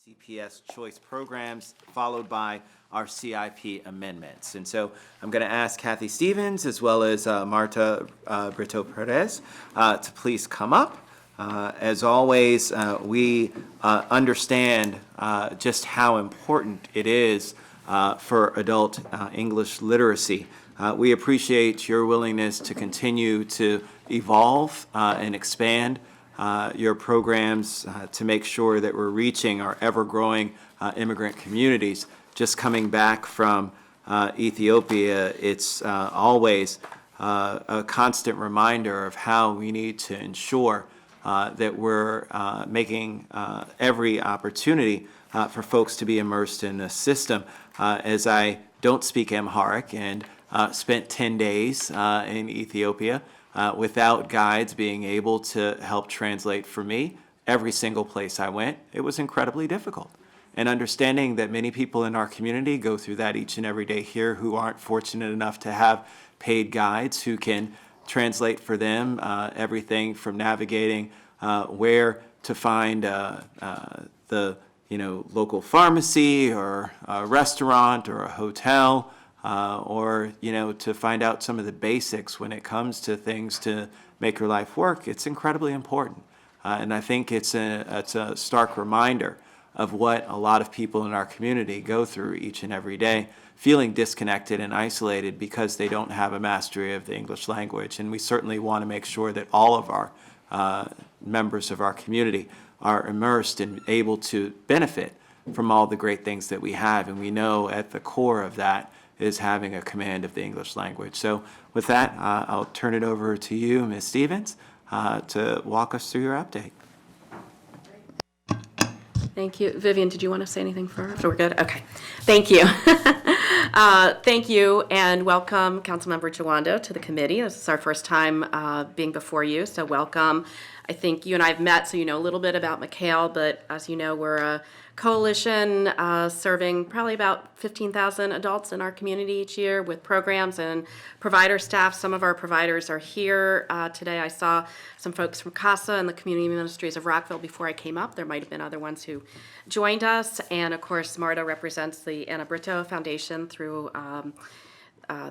CPS choice programs, followed by our CIP amendments. And so I'm going to ask Kathy Stevens as well as Marta Brito Perez to please come up. As always, we understand just how important it is for adult English literacy. We appreciate your willingness to continue to evolve and expand your programs to make sure that we're reaching our ever-growing immigrant communities. Just coming back from Ethiopia, it's always a constant reminder of how we need to ensure that we're making every opportunity for folks to be immersed in the system. As I don't speak Amharic and spent 10 days in Ethiopia, without guides being able to help translate for me every single place I went, it was incredibly difficult. And understanding that many people in our community go through that each and every day here who aren't fortunate enough to have paid guides who can translate for them everything from navigating where to find the local pharmacy or a restaurant or a hotel, or to find out some of the basics when it comes to things to make your life work. It's incredibly important, and I think it's a stark reminder of what a lot of people in our community go through each and every day, feeling disconnected and isolated because they don't have a mastery of the English language. And we certainly want to make sure that all of our members of our community are immersed and able to benefit from all the great things that we have. And we know at the core of that is having a command of the English language. So with that, I'll turn it over to you, Ms. Stevens, to walk us through your update. Thank you. Vivian, did you want to say anything first? We're good? Okay. Thank you. Thank you, and welcome, Councilmember Chawando, to the committee. This is our first time being before you, so welcome. I think you and I have met, so you know a little bit about McHale, but as you know, we're a coalition serving probably about 15,000 adults in our community each year with programs and provider staff. Some of our providers are here today. I saw some folks from CASA and the Community Ministries of Rockville before I came up. There might have been other ones who joined us. And of course, Marta represents the Anna Brito Foundation through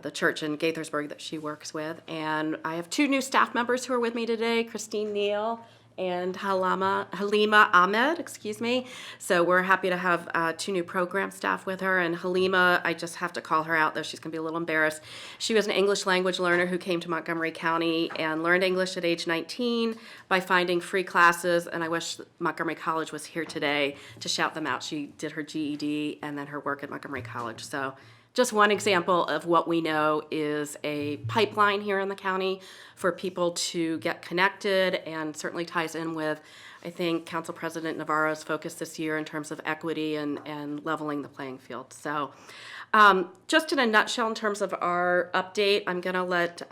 the church in Gaithersburg that she works with. And I have two new staff members who are with me today, Christine Neal and Halima Ahmed, So we're happy to have two new program staff with her. And Halima, I just have to call her out, though she's going to be a little embarrassed. She was an English language learner who came to Montgomery County and learned English at age 19 by finding free classes. And I wish Montgomery College was here today to shout them out. She did her GED and then her work at Montgomery College. So just one example of what we know is a pipeline here in the county for people to get connected, and certainly ties in with, I think, Council President Navarro's focus this year in terms of equity and leveling the playing field. So just in a nutshell in terms of our update, I'm going to let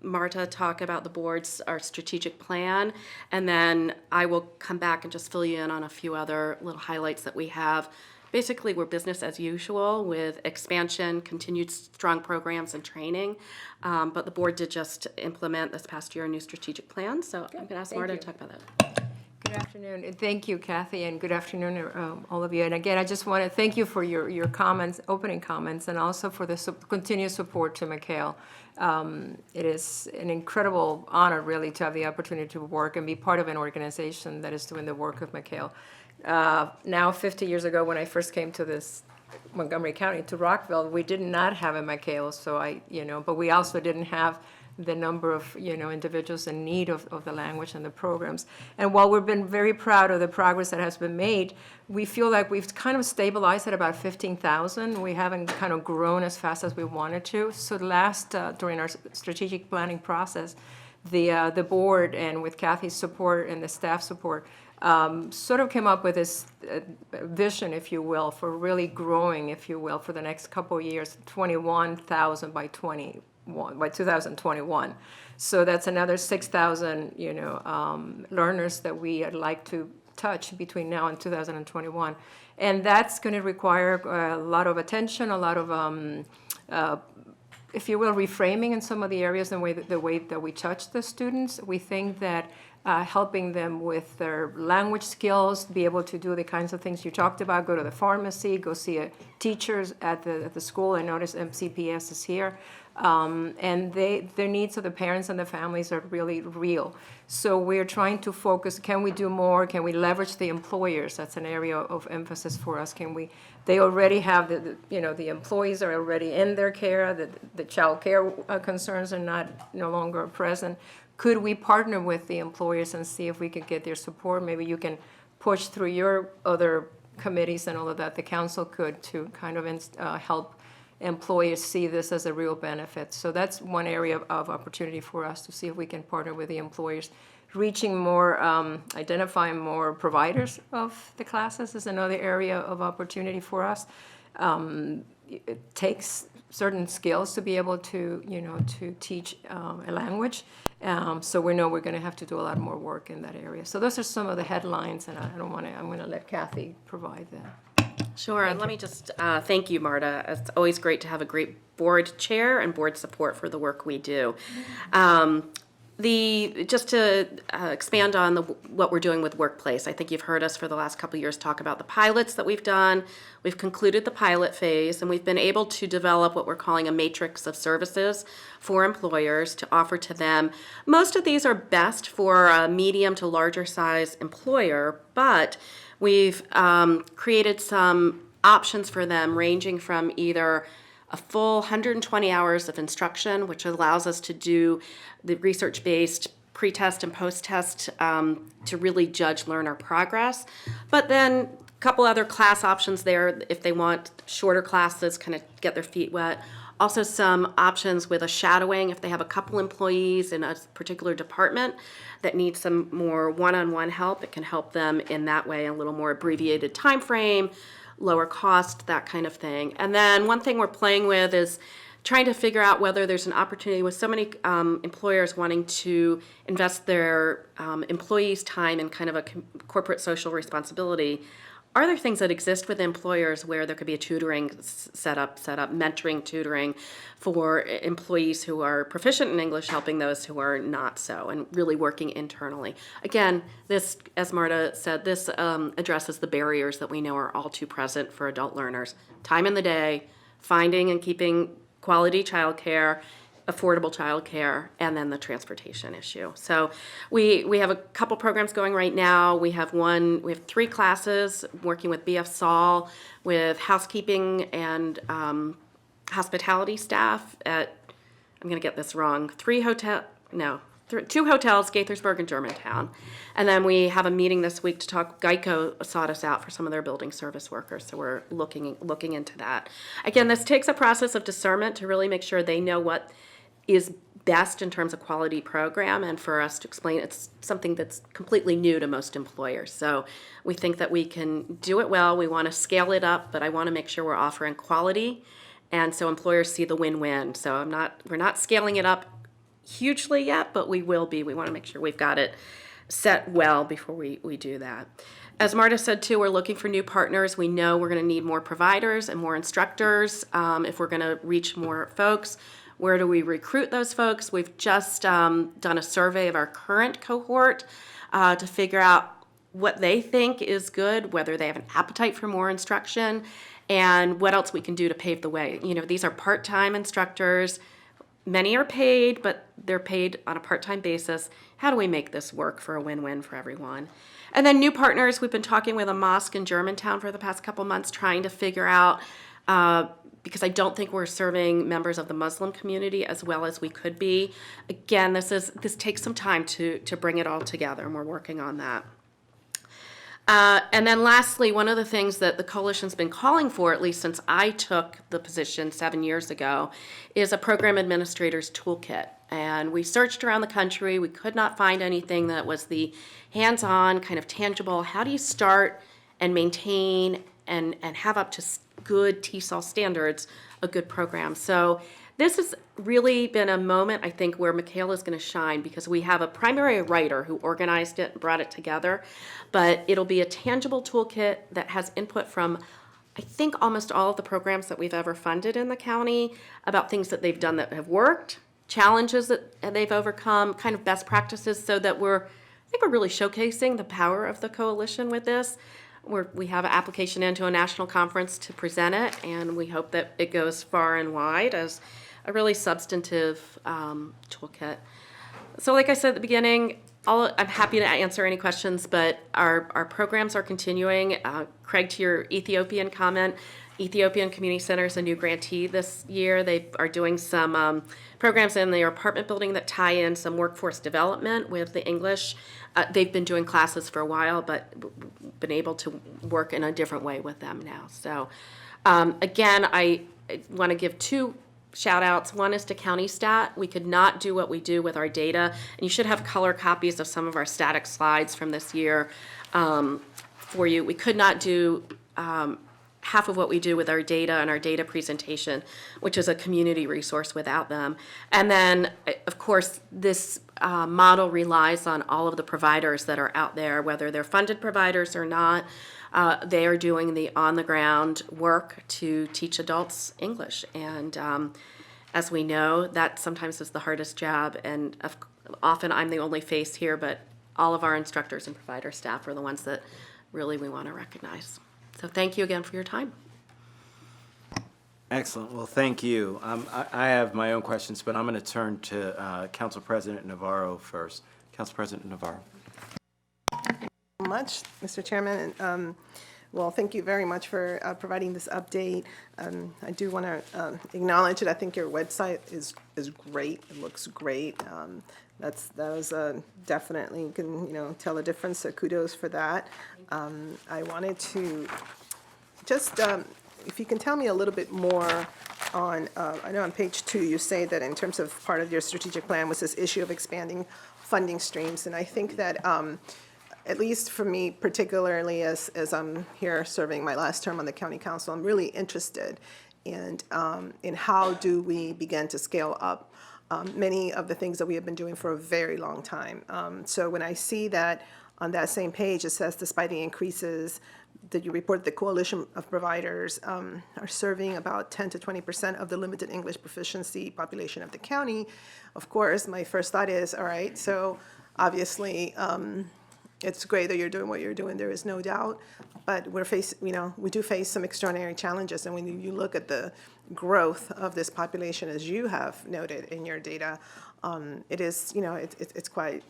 Marta talk about the board's, our strategic plan, and then I will come back and just fill you in on a few other little highlights that we have. Basically, we're business as usual with expansion, continued strong programs and training. But the board did just implement this past year a new strategic plan. So I'm going to ask Marta to talk about that. Good afternoon. And thank you, Kathy, and good afternoon, all of you. And again, I just want to thank you for your comments, opening comments, and also for the continued support to McHale. It is an incredible honor, really, to have the opportunity to work and be part of an organization that is doing the work of McHale. Now, 50 years ago, when I first came to this Montgomery County, to Rockville, we did not have a McHale, so but we also didn't have the number of, individuals in need of the language and the programs. And while we've been very proud of the progress that has been made, we feel like we've kind of stabilized at about 15,000. We haven't kind of grown as fast as we wanted to. So during our strategic planning process, the board, and with Kathy's support and the staff support, sort of came up with this vision, if you will, for really growing, if you will, for the next couple of years, 21,000 by 2021. So that's another 6,000, learners that we would like to touch between now and 2021. And that's going to require a lot of attention, a lot of if you will, reframing in some of the areas and the way that we touch the students. We think that helping them with their language skills, be able to do the kinds of things you talked about, go to the pharmacy, go see teachers at the school. I noticed MCPS is here. And their needs of the parents and the families are really real. So we're trying to focus, can we do more? Can we leverage the employers? That's an area of emphasis for us. They already have, the employees are already in their care, the child care concerns are no longer present. Could we partner with the employers and see if we could get their support? Maybe you can push through your other committees and all of that, the council could, to kind of help employers see this as a real benefit. So that's one area of opportunity for us to see if we can partner with the employers. Reaching more, identifying more providers of the classes is another area of opportunity for us. It takes certain skills to be able to, to teach a language. So we know we're going to have to do a lot more work in that area. So those are some of the headlines, and I'm going to let Kathy provide that. Sure, and let me just thank you, Marta. It's always great to have a great board chair and board support for the work we do. Just to expand on what we're doing with Workplace, I think you've heard us for the last couple of years talk about the pilots that we've done. We've concluded the pilot phase, and we've been able to develop what we're calling a matrix of services for employers to offer to them. Most of these are best for a medium to larger size employer, but we've created some options for them ranging from either a full 120 hours of instruction, which allows us to do the research-based pre-test and post-test to really judge learner progress. But then a couple other class options there if they want shorter classes, kind of get their feet wet. Also some options with a shadowing if they have a couple employees in a particular department that need some more one-on-one help. It can help them in that way, a little more abbreviated time frame, lower cost, that kind of thing. And then one thing we're playing with is trying to figure out whether there's an opportunity with so many employers wanting to invest their employees' time in kind of a corporate social responsibility. Are there things that exist with employers where there could be a tutoring setup, mentoring tutoring for employees who are proficient in English, helping those who are not so, and really working internally? Again, this, as Marta said, this addresses the barriers that we know are all too present for adult learners. Time in the day, finding and keeping quality childcare, affordable childcare, and then the transportation issue. So we have a couple programs going right now. We have 3 classes working with BF Saul with housekeeping and hospitality staff at, I'm going to get this wrong, 2 hotels, Gaithersburg and Germantown. And then we have a meeting this week to talk, Geico sought us out for some of their building service workers, so we're looking into that. Again, this takes a process of discernment to really make sure they know what is best in terms of quality program, and for us to explain it's something that's completely new to most employers. So we think that we can do it well. We want to scale it up, but I want to make sure we're offering quality, and so employers see the win-win. So we're not scaling it up hugely yet, but we will be. We want to make sure we've got it set well before we do that. As Marta said too, we're looking for new partners. We know we're going to need more providers and more instructors if we're going to reach more folks. Where do we recruit those folks? We've just done a survey of our current cohort to figure out what they think is good, whether they have an appetite for more instruction, and what else we can do to pave the way. These are part-time instructors. Many are paid, but they're paid on a part-time basis. How do we make this work for a win-win for everyone? And then new partners, we've been talking with a mosque in Germantown for the past couple months, trying to figure out because I don't think we're serving members of the Muslim community as well as we could be. Again, this takes some time to bring it all together, and we're working on that. And then lastly, one of the things that the coalition's been calling for, at least since I took the position 7 years ago, is a program administrator's toolkit. And we searched around the country. We could not find anything that was the hands-on, kind of tangible, how do you start and maintain and have up to good TESOL standards, a good program. So this has really been a moment, I think, where Michaela is going to shine, because we have a primary writer who organized it and brought it together, but it'll be a tangible toolkit that has input from, I think, almost all of the programs that we've ever funded in the county about things that they've done that have worked, challenges that they've overcome, kind of best practices, so that we're I think we're really showcasing the power of the coalition with this. We have an application into a national conference to present it, and we hope that it goes far and wide as a really substantive toolkit. So like I said at the beginning, I'm happy to answer any questions, but our programs are continuing. Craig, to your Ethiopian comment, Ethiopian Community Center is a new grantee this year. They are doing some programs in their apartment building that tie in some workforce development with the English. They've been doing classes for a while, but been able to work in a different way with them now. So again, I want to give two shout outs. One is to County Stat. We could not do what we do with our data, and you should have color copies of some of our static slides from this year for you. We could not do half of what we do with our data and our data presentation, which is a community resource, without them. And then, of course, this model relies on all of the providers that are out there, whether they're funded providers or not. They are doing the on-the-ground work to teach adults English. And as we know, that sometimes is the hardest job. And often I'm the only face here, but all of our instructors and provider staff are the ones that really we want to recognize. So thank you again for your time. Excellent. Well, thank you. I have my own questions, but I'm going to turn to Council President Navarro first. Council President Navarro. Much, Mr. Chairman. Well, thank you very much for providing this update. I do want to acknowledge it. I think your website is great. It looks great. That was definitely, you can tell the difference. So kudos for that. I wanted to just if you can tell me a little bit more on. I know on page 2 you say that in terms of part of your strategic plan was this issue of expanding funding streams, and I think that. At least for me, particularly as I'm here serving my last term on the county council, I'm really interested in how do we begin to scale up many of the things that we have been doing for a very long time. So when I see that on that same page, it says despite the increases that you report, the coalition of providers are serving about 10 to 20% of the limited English proficiency population of the county. Of course, my first thought is, all right, so obviously, it's great that you're doing what you're doing, there is no doubt, but we do face some extraordinary challenges, and when you look at the growth of this population, as you have noted in your data, it is, it's quite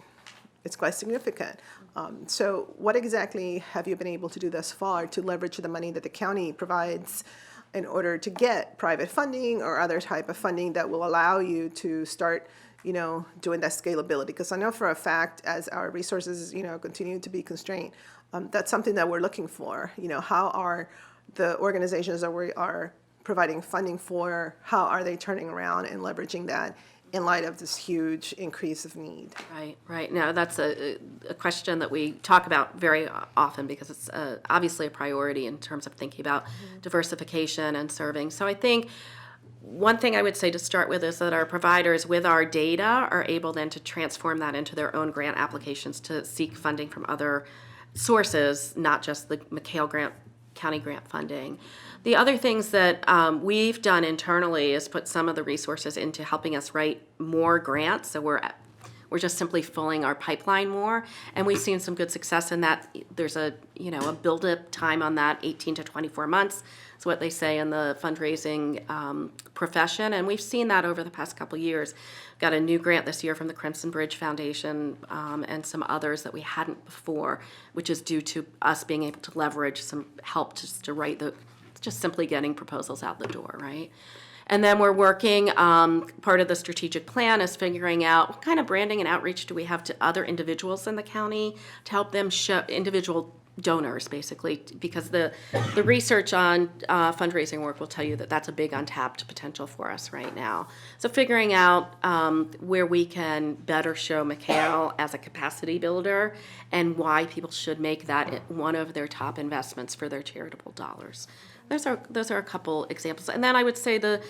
significant. So what exactly have you been able to do thus far to leverage the money that the county provides in order to get private funding or other type of funding that will allow you to start doing that scalability? Because I know for a fact, as our resources, continue to be constrained, that's something that we're looking for. How are the organizations that we are providing funding for, how are they turning around and leveraging that in light of this huge increase of need? Right. Now, that's a question that we talk about very often because it's obviously a priority in terms of thinking about diversification and serving. So I think one thing I would say to start with is that our providers with our data are able then to transform that into their own grant applications to seek funding from other sources, not just the McHale grant, county grant funding. The other things that we've done internally is put some of the resources into helping us write more grants. So we're just simply filling our pipeline more, and we've seen some good success in that. There's a build-up time on that, 18 to 24 months. It's what they say in the fundraising profession, and we've seen that over the past couple years. Got a new grant this year from the Crimson Bridge Foundation and some others that we hadn't before, which is due to us being able to leverage some help just to write just simply getting proposals out the door, right? And then we're working, part of the strategic plan is figuring out what kind of branding and outreach do we have to other individuals in the county to help them show individual donors, basically, because the research on fundraising work will tell you that that's a big untapped potential for us right now. So figuring out where we can better show McHale as a capacity builder and why people should make that one of their top investments for their charitable dollars. Those are a couple examples. And then I would say the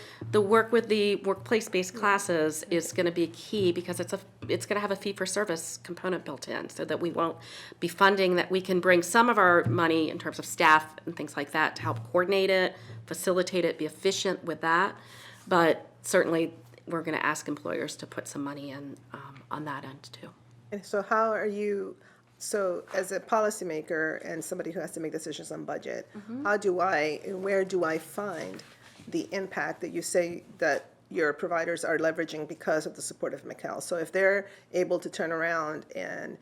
work with the workplace-based classes is going to be key because it's going to have a fee-for-service component built in so that we won't be funding that. We can bring some of our money in terms of staff and things like that to help coordinate it, facilitate it, be efficient with that. But certainly we're going to ask employers to put some money in on that end too. And so how are you, so as a policymaker and somebody who has to make decisions on budget, how do I, and where do I find the impact that you say that your providers are leveraging because of the support of McKell? So if they're able to turn around and,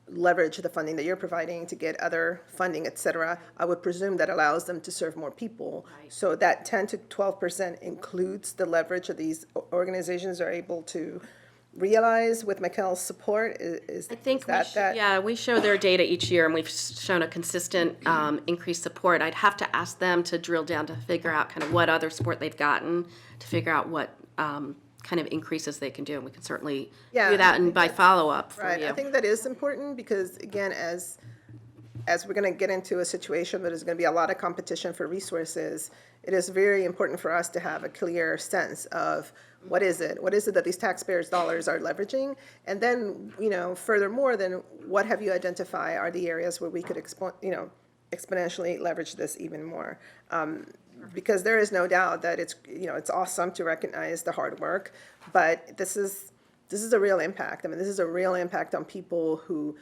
leverage the funding that you're providing to get other funding, et cetera, I would presume that allows them to serve more people. So that 10 to 12% includes the leverage that these organizations are able to realize with McKell's support. I think we show their data each year, and we've shown a consistent increased support. I'd have to ask them to drill down to figure out kind of what other support they've gotten, to figure out what kind of increases they can do, and we can certainly do that and by follow-up for Right, you. I think that is important because, again, as we're going to get into a situation that is going to be a lot of competition for resources, it is very important for us to have a clear sense of what is it that these taxpayers' dollars are leveraging? And then, furthermore, then what have you identified are the areas where we could, exponentially leverage this even more? Because there is no doubt that it's awesome to recognize the hard work, but this is a real impact. I mean, this is a real impact on people who,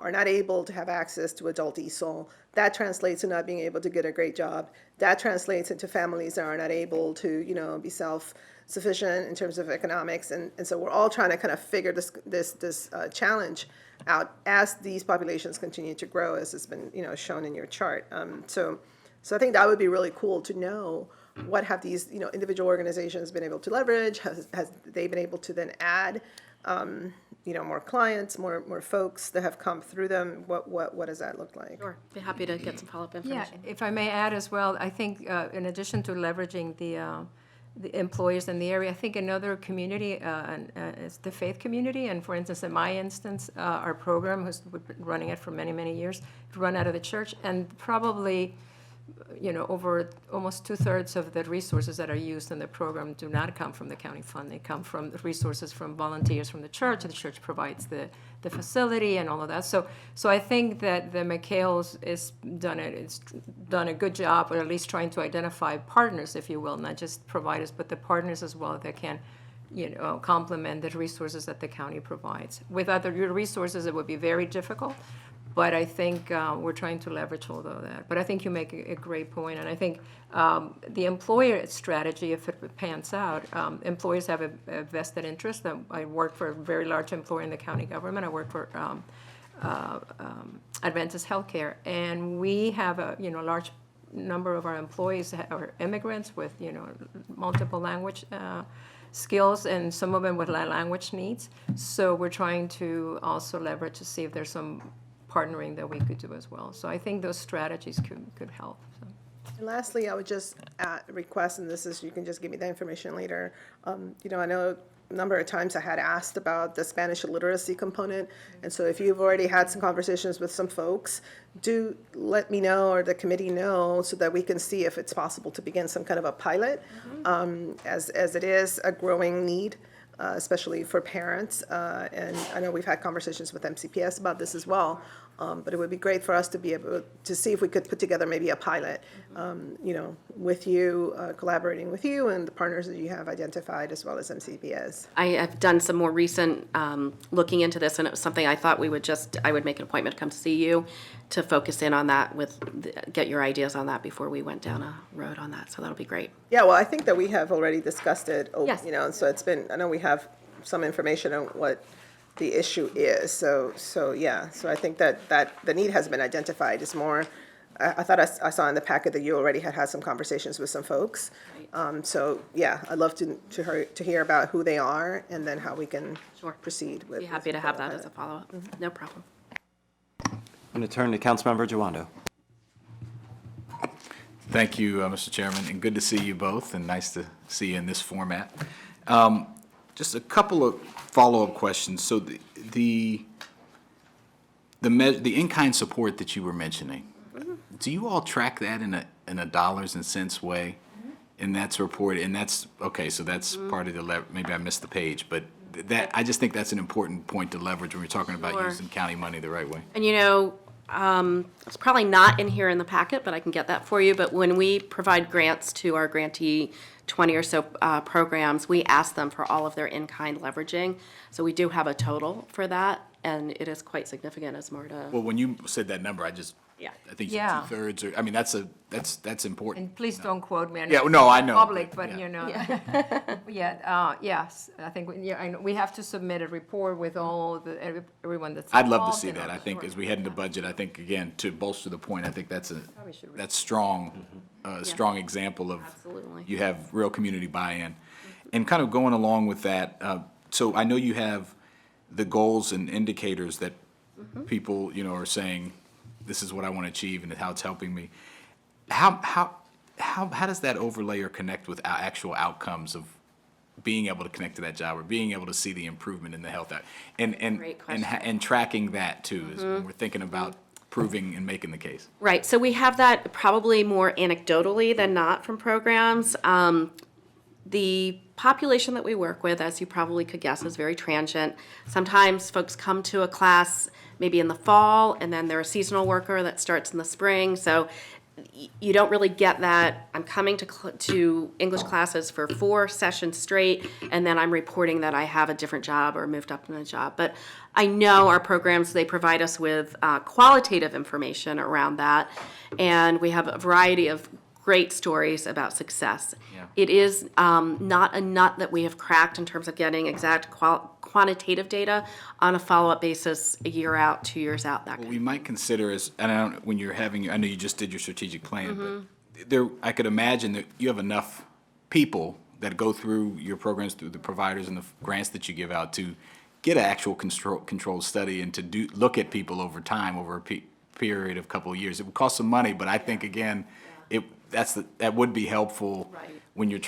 are not able to have access to adult ESOL. That translates to not being able to get a great job. That translates into families that are not able to, be self-sufficient in terms of economics. And so we're all trying to kind of figure this challenge out as these populations continue to grow, as has been, shown in your chart. So I think that would be really cool to know what have these, individual organizations been able to leverage? Has they been able to then add, more clients, more folks that have come through them? What does that look like? Sure, be happy to get some follow-up Yeah, information. if I may add as well, I think in addition to leveraging the employers in the area, I think another community is the faith community. And for instance, in my instance, our program, we've been running it for many, many years, run out of the church, and probably over almost 2/3 of the resources that are used in the program do not come from the county fund. They come from the resources from volunteers from the church. The church provides the facility and all of that. So I think that the McHale's it's done a good job, or at least trying to identify partners, if you will, not just providers, but the partners as well that can complement the resources that the county provides. With other resources, it would be very difficult. But I think we're trying to leverage all of that. But I think you make a great point, and I think the employer strategy, if it pans out, employers have a vested interest. I work for a very large employer in the county government. I work for Adventist Healthcare, and we have a large number of our employees are immigrants with multiple language skills, and some of them with language needs. So we're trying to also leverage to see if there's some partnering that we could do as well. So I think those strategies could help. So. And lastly, I would just request, and this is, you can just give me the information later. I know a number of times I had asked about the Spanish literacy component. And so if you've already had some conversations with some folks, do let me know or the committee know so that we can see if it's possible to begin some kind of a pilot, as it is a growing need. Especially for parents, and I know we've had conversations with MCPS about this as well, but it would be great for us to be able to see if we could put together maybe a pilot, with you, collaborating with you and the partners that you have identified, as well as MCPS. I have done some more recent looking into this, and it was something I thought I would make an appointment to come see you to focus in on that get your ideas on that before we went down a road on that, so that'll be great. Yeah, well, I think that we have already discussed it, Yes. And so I know we have some information on what the issue is, so I think that the need has been identified. It's more, I thought I saw in the packet that you already had some conversations with some folks. So, yeah, I'd love to hear about who they are and then how we can Sure. proceed with. Be happy to have that as a follow-up. No problem. I'm going to turn to Councilmember Jawando. Thank you, Mr. Chairman, and good to see you both, and nice to see you in this format. Just a couple of follow-up questions. So the in-kind support that you were mentioning, do you all track that in a dollars and cents way? And that's reported, and that's, okay, so that's part of the, maybe I missed the page, but I just think that's an important point to leverage when we're talking about Sure. using county money the right way. And it's probably not in here in the packet, but I can get that for you. But when we provide grants to our grantee 20 or so programs, we ask them for all of their in-kind leveraging. So we do have a total for that, and it is quite significant, as Marta. Well, when you said that number, Yeah. I think Yeah. 2/3, or, I mean, that's important. And please don't quote me on Yeah, it no, I know, public, but, but yeah. you know. Yes, I think, I know we have to submit a report with all the, everyone that's I'd love to involved, see you know, that. I think sure. as we head into budget, I think, again, to bolster the point, I think that's should that's strong, strong example of Absolutely. you have real community buy-in. And kind of going along with that, so I know you have the goals and indicators that people, are saying, this is what I want to achieve and how it's helping me. How does that overlay or connect with actual outcomes of being able to connect to that job or being able to see the improvement in the health and Great question. and tracking that too is when we're thinking about proving and making the case. Right, so we have that probably more anecdotally than not from programs. The population that we work with, as you probably could guess, is very transient. Sometimes folks come to a class maybe in the fall, and then they're a seasonal worker that starts in the spring. So you don't really get that, I'm coming to English classes for 4 sessions straight, and then I'm reporting that I have a different job or moved up in a job. But I know our programs, they provide us with qualitative information around that, and we have a variety of great stories about success. Yeah. It is not a nut that we have cracked in terms of getting exact quantitative data on a follow-up basis, a year out, 2 years out, that kind of We might consider as, and I don't, when you're having, I know you just did your strategic plan, Mm-hmm. but there, I could imagine that you have enough people that go through your programs, through the providers and the grants that you give out to get an actual controlled study and to look at people over time, over a period of a couple of years. It would cost some money, but I think, again, that would be helpful Right. when you're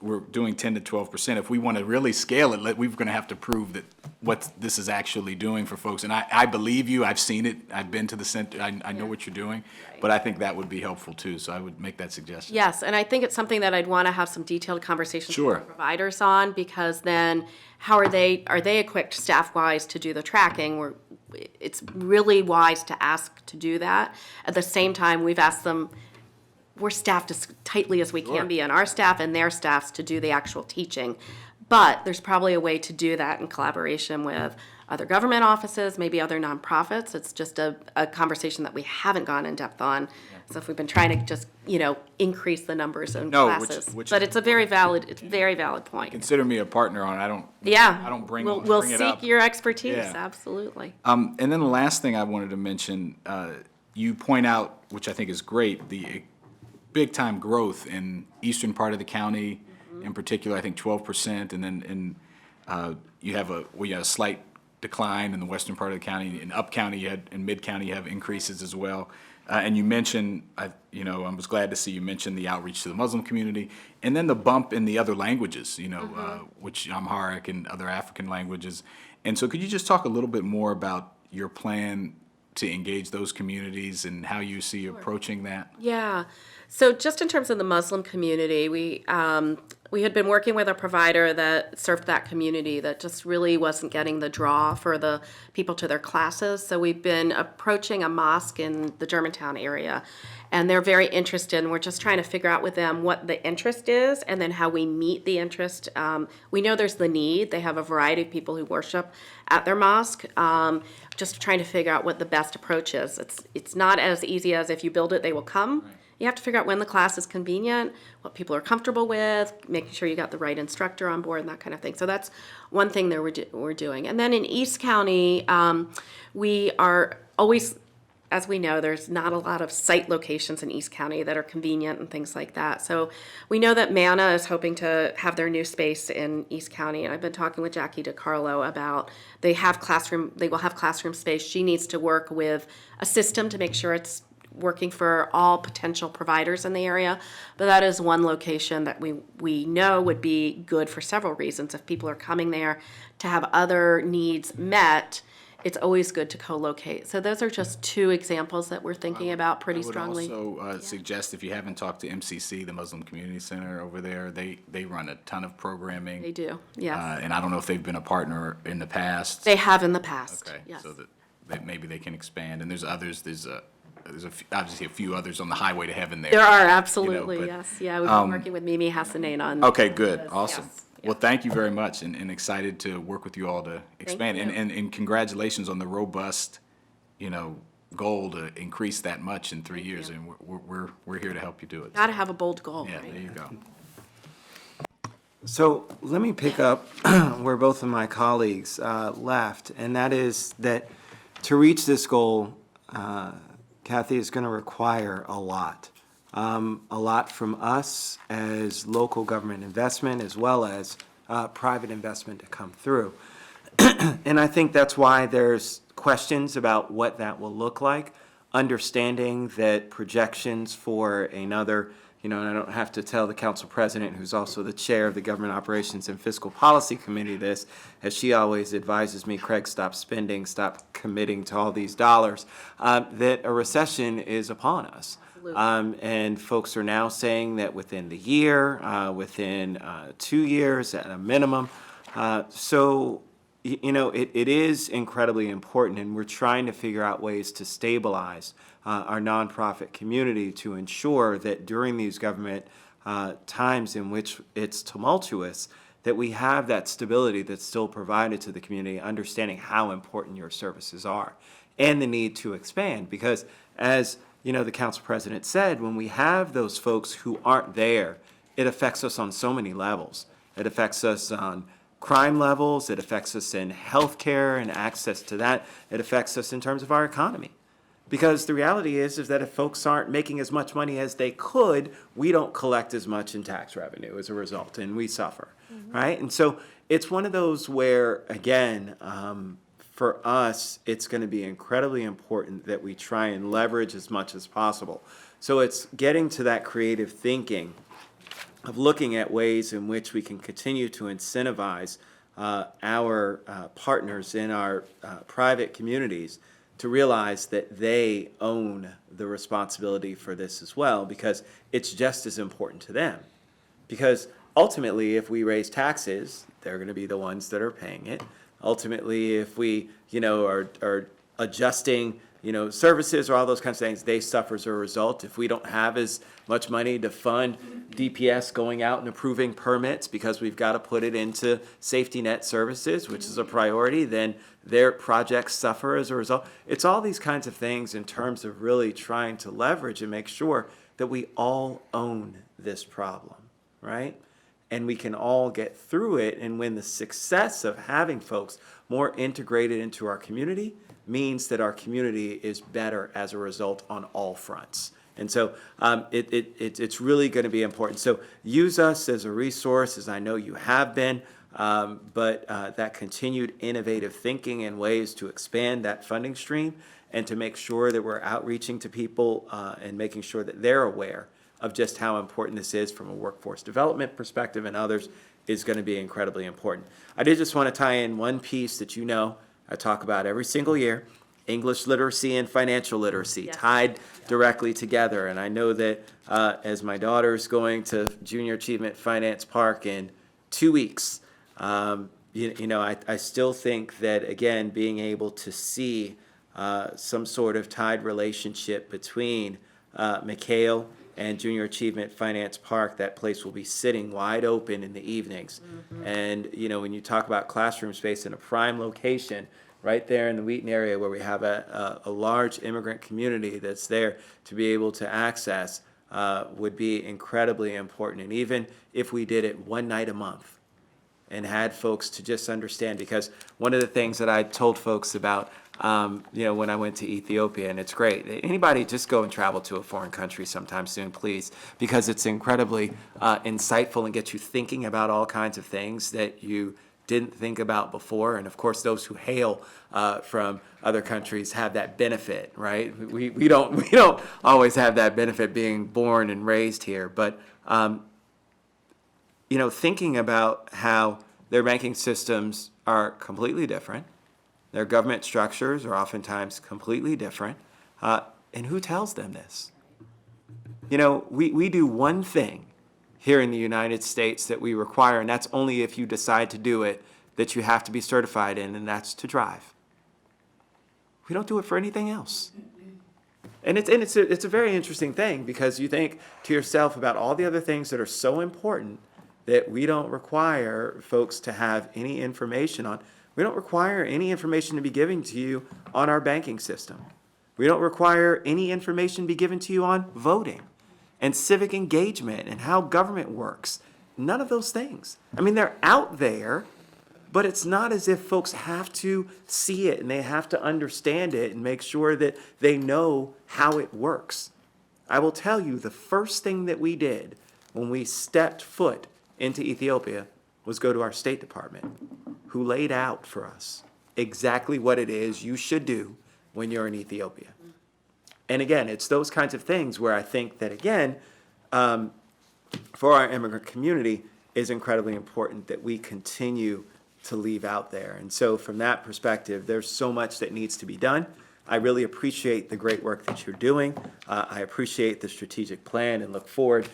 we're doing 10 to 12%. If we want to really scale it, we're going to have to prove that what this is actually doing for folks. And I believe you, I've seen it, I've been to the center, I know what you're doing, but I think that would be helpful too, so I would make that suggestion. Yes, and I think it's something that I'd want to have some detailed conversations Sure. with the providers on, because then how are they equipped staff-wise to do the tracking? It's really wise to ask to do that. At the same time, we've asked them, we're staffed as tightly as we Sure. can be, and our staff and their staffs to do the actual teaching. But there's probably a way to do that in collaboration with other government offices, maybe other nonprofits. It's just a conversation that we haven't gone in depth on. So if we've been trying to just, increase the numbers in No, classes. which But is it's a very valid point. Consider me a partner on it, Yeah. I don't bring We'll it seek up. your expertise, Yeah. absolutely. And then the last thing I wanted to mention, you point out, which I think is great, the big-time growth in eastern part of the county, in particular, I think 12%, and then you have a slight decline in the western part of the county. In Up County, in Mid County, you have increases as well. And you mentioned, I was glad to see you mention the outreach to the Muslim community, and then the bump in the other languages, which Amharic and other African languages. And so could you just talk a little bit more about your plan to engage those communities and how you see approaching that? Yeah. So just in terms of the Muslim community, we had been working with a provider that served that community that just really wasn't getting the draw for the people to their classes. So we've been approaching a mosque in the Germantown area, and they're very interested, and we're just trying to figure out with them what the interest is and then how we meet the interest. We know there's the need. They have a variety of people who worship at their mosque. Just trying to figure out what the best approach is. It's not as easy as if you build it, they will come. Right. You have to figure out when the class is convenient, what people are comfortable with, making sure you got the right instructor on board and that kind of thing. So that's one thing that we're doing. And then in East County, we are always, as we know, there's not a lot of site locations in East County that are convenient and things like that. So we know that MANA is hoping to have their new space in East County, and I've been talking with Jackie DiCarlo about they will have classroom space. She needs to work with a system to make sure it's working for all potential providers in the area. But that is one location that we know would be good for several reasons. If people are coming there to have other needs met, it's always good to co-locate. So those are just 2 examples that we're thinking about pretty strongly. I would also suggest, if you haven't talked to MCC, the Muslim Community Center over there, they run a ton of programming. They do, yes. And I don't know if they've been a partner in the past. They have in the past, Okay, yes. so that that maybe they can expand. And there's others, there's obviously a few others on the highway to heaven there. There are, absolutely, but, yes. Yeah, we've been working with Mimi Hassanein on. Okay, good, this, awesome. yes. Well, thank you very much, and excited to work with you all to expand. you. And congratulations on the robust, goal to increase that much in 3 years. And we're here to help you do it. Gotta have a bold goal, Yeah, right? there you go. So let me pick up where both of my colleagues left, and that is that to reach this goal, Kathy, is going to require a lot from us as local government investment as well as private investment to come through. And I think that's why there's questions about what that will look like, understanding that projections for another, and I don't have to tell the council president, who's also the chair of the Government Operations and Fiscal Policy Committee, this, as she always advises me, Craig, stop spending, stop committing to all these dollars, that a recession is upon us. And folks are now saying that within the year, within 2 years at a minimum. So it is incredibly important, and we're trying to figure out ways to stabilize our nonprofit community to ensure that during these government times in which it's tumultuous, that we have that stability that's still provided to the community, understanding how important your services are and the need to expand. Because as the council president said, when we have those folks who aren't there, it affects us on so many levels. It affects us on crime levels, it affects us in healthcare and access to that, it affects us in terms of our economy. Because the reality is that if folks aren't making as much money as they could, we don't collect as much in tax revenue as a result, and we suffer, right? And so it's one of those where, again, for us, it's going to be incredibly important that we try and leverage as much as possible. So it's getting to that creative thinking of looking at ways in which we can continue to incentivize our partners in our private communities to realize that they own the responsibility for this as well, because it's just as important to them. Because ultimately, if we raise taxes, they're going to be the ones that are paying it. Ultimately, if we, are adjusting, services or all those kinds of things, they suffer as a result. If we don't have as much money to fund DPS going out and approving permits because we've got to put it into safety net services, which is a priority, then their projects suffer as a result. It's all these kinds of things in terms of really trying to leverage and make sure that we all own this problem, right? And we can all get through it. And when the success of having folks more integrated into our community means that our community is better as a result on all fronts. And so it's really going to be important. So use us as a resource, as I know you have been, but that continued innovative thinking and ways to expand that funding stream and to make sure that we're outreaching to people and making sure that they're aware of just how important this is from a workforce development perspective and others is going to be incredibly important. I did just want to tie in one piece that I talk about every single year, English literacy and financial literacy tied directly together. And I know that as my daughter's going to Junior Achievement Finance Park in 2 weeks, I still think that, again, being able to see some sort of tied relationship between McHale and Junior Achievement Finance Park, that place will be sitting wide open in the evenings. And, when you talk about classroom space in a prime location, right there in the Wheaton area where we have a large immigrant community that's there to be able to access, would be incredibly important. And even if we did it one night a month and had folks to just understand, because one of the things that I told folks about when I went to Ethiopia, and it's great. Anybody just go and travel to a foreign country sometime soon, please, because it's incredibly insightful and gets you thinking about all kinds of things that you didn't think about before. And of course, those who hail from other countries have that benefit, right? We don't always have that benefit being born and raised here, but thinking about how their banking systems are completely different. Their government structures are oftentimes completely different. And who tells them this? We do one thing here in the United States that we require, and that's only if you decide to do it, that you have to be certified in, and that's to drive. we don't do it for anything else. And it's a very interesting thing, because you think to yourself about all the other things that are so important that we don't require folks to have any information on. We don't require any information to be given to you on our banking system. We don't require any information to be given to you on voting and civic engagement and how government works. None of those things. I mean, they're out there, but it's not as if folks have to see it and they have to understand it and make sure that they know how it works. I will tell you, the first thing that we did when we stepped foot into Ethiopia was go to our State Department, who laid out for us exactly what it is you should do when you're in Ethiopia. And again, it's those kinds of things where I think that, again, for our immigrant community, is incredibly important that we continue to leave out there. And so from that perspective, there's so much that needs to be done. I really appreciate the great work that you're doing. I appreciate the strategic plan and look forward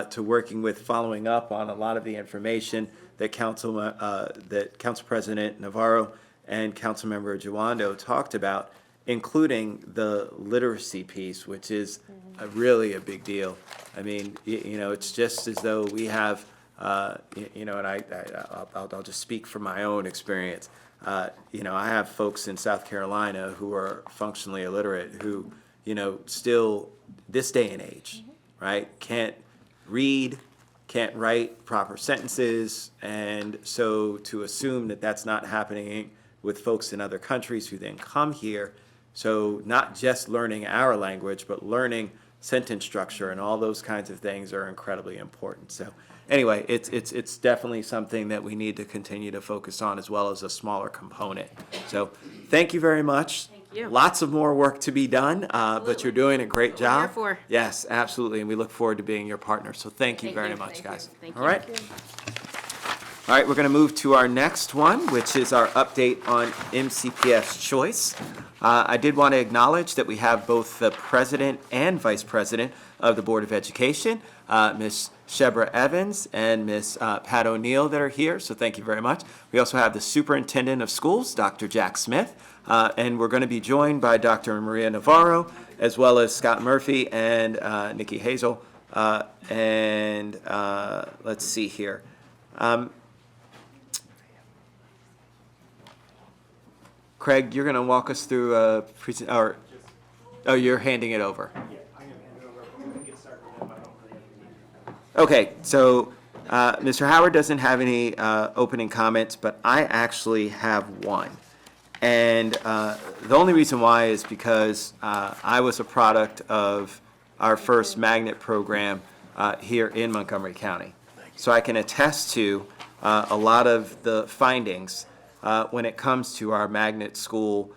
to working with, following up on a lot of the information that Council President Navarro and Councilmember Jawando talked about, including the literacy piece, which is really a big deal. I mean, it's just as though we have, and I'll just speak from my own experience. I have folks in South Carolina who are functionally illiterate who, still this day and age, right, can't read, can't write proper sentences. And so to assume that that's not happening with folks in other countries who then come here, so not just learning our language, but learning sentence structure and all those kinds of things are incredibly important. So anyway, it's definitely something that we need to continue to focus on, as well as a smaller component. So thank you very much. Thank you. Lots of more work to be done, but you're doing a great That's what we're job. here for. Yes, absolutely, and we look forward to being your partner. So thank you Thank very you. much, Thank you. guys. Thank All you. right. All right, we're going to move to our next one, which is our update on MCPS choice. I did want to acknowledge that we have both the president and vice president of the Board of Education, Ms. Shebra Evans and Ms. Pat O'Neill, that are here, so thank you very much. We also have the superintendent of schools, Dr. Jack Smith, and we're going to be joined by Dr. Maria Navarro, as well as Scott Murphy and Nikki Hazel. Let's see here. Craig, you're going to walk us through you're handing it over. Yeah, I'm gonna hand it over. We're gonna get started with them. I don't really have any. Okay, so Mr. Howard doesn't have any opening comments, but I actually have one. And the only reason why is because I was a product of our first magnet program here in Montgomery County. So I can attest to a lot of the findings when it comes to our magnet school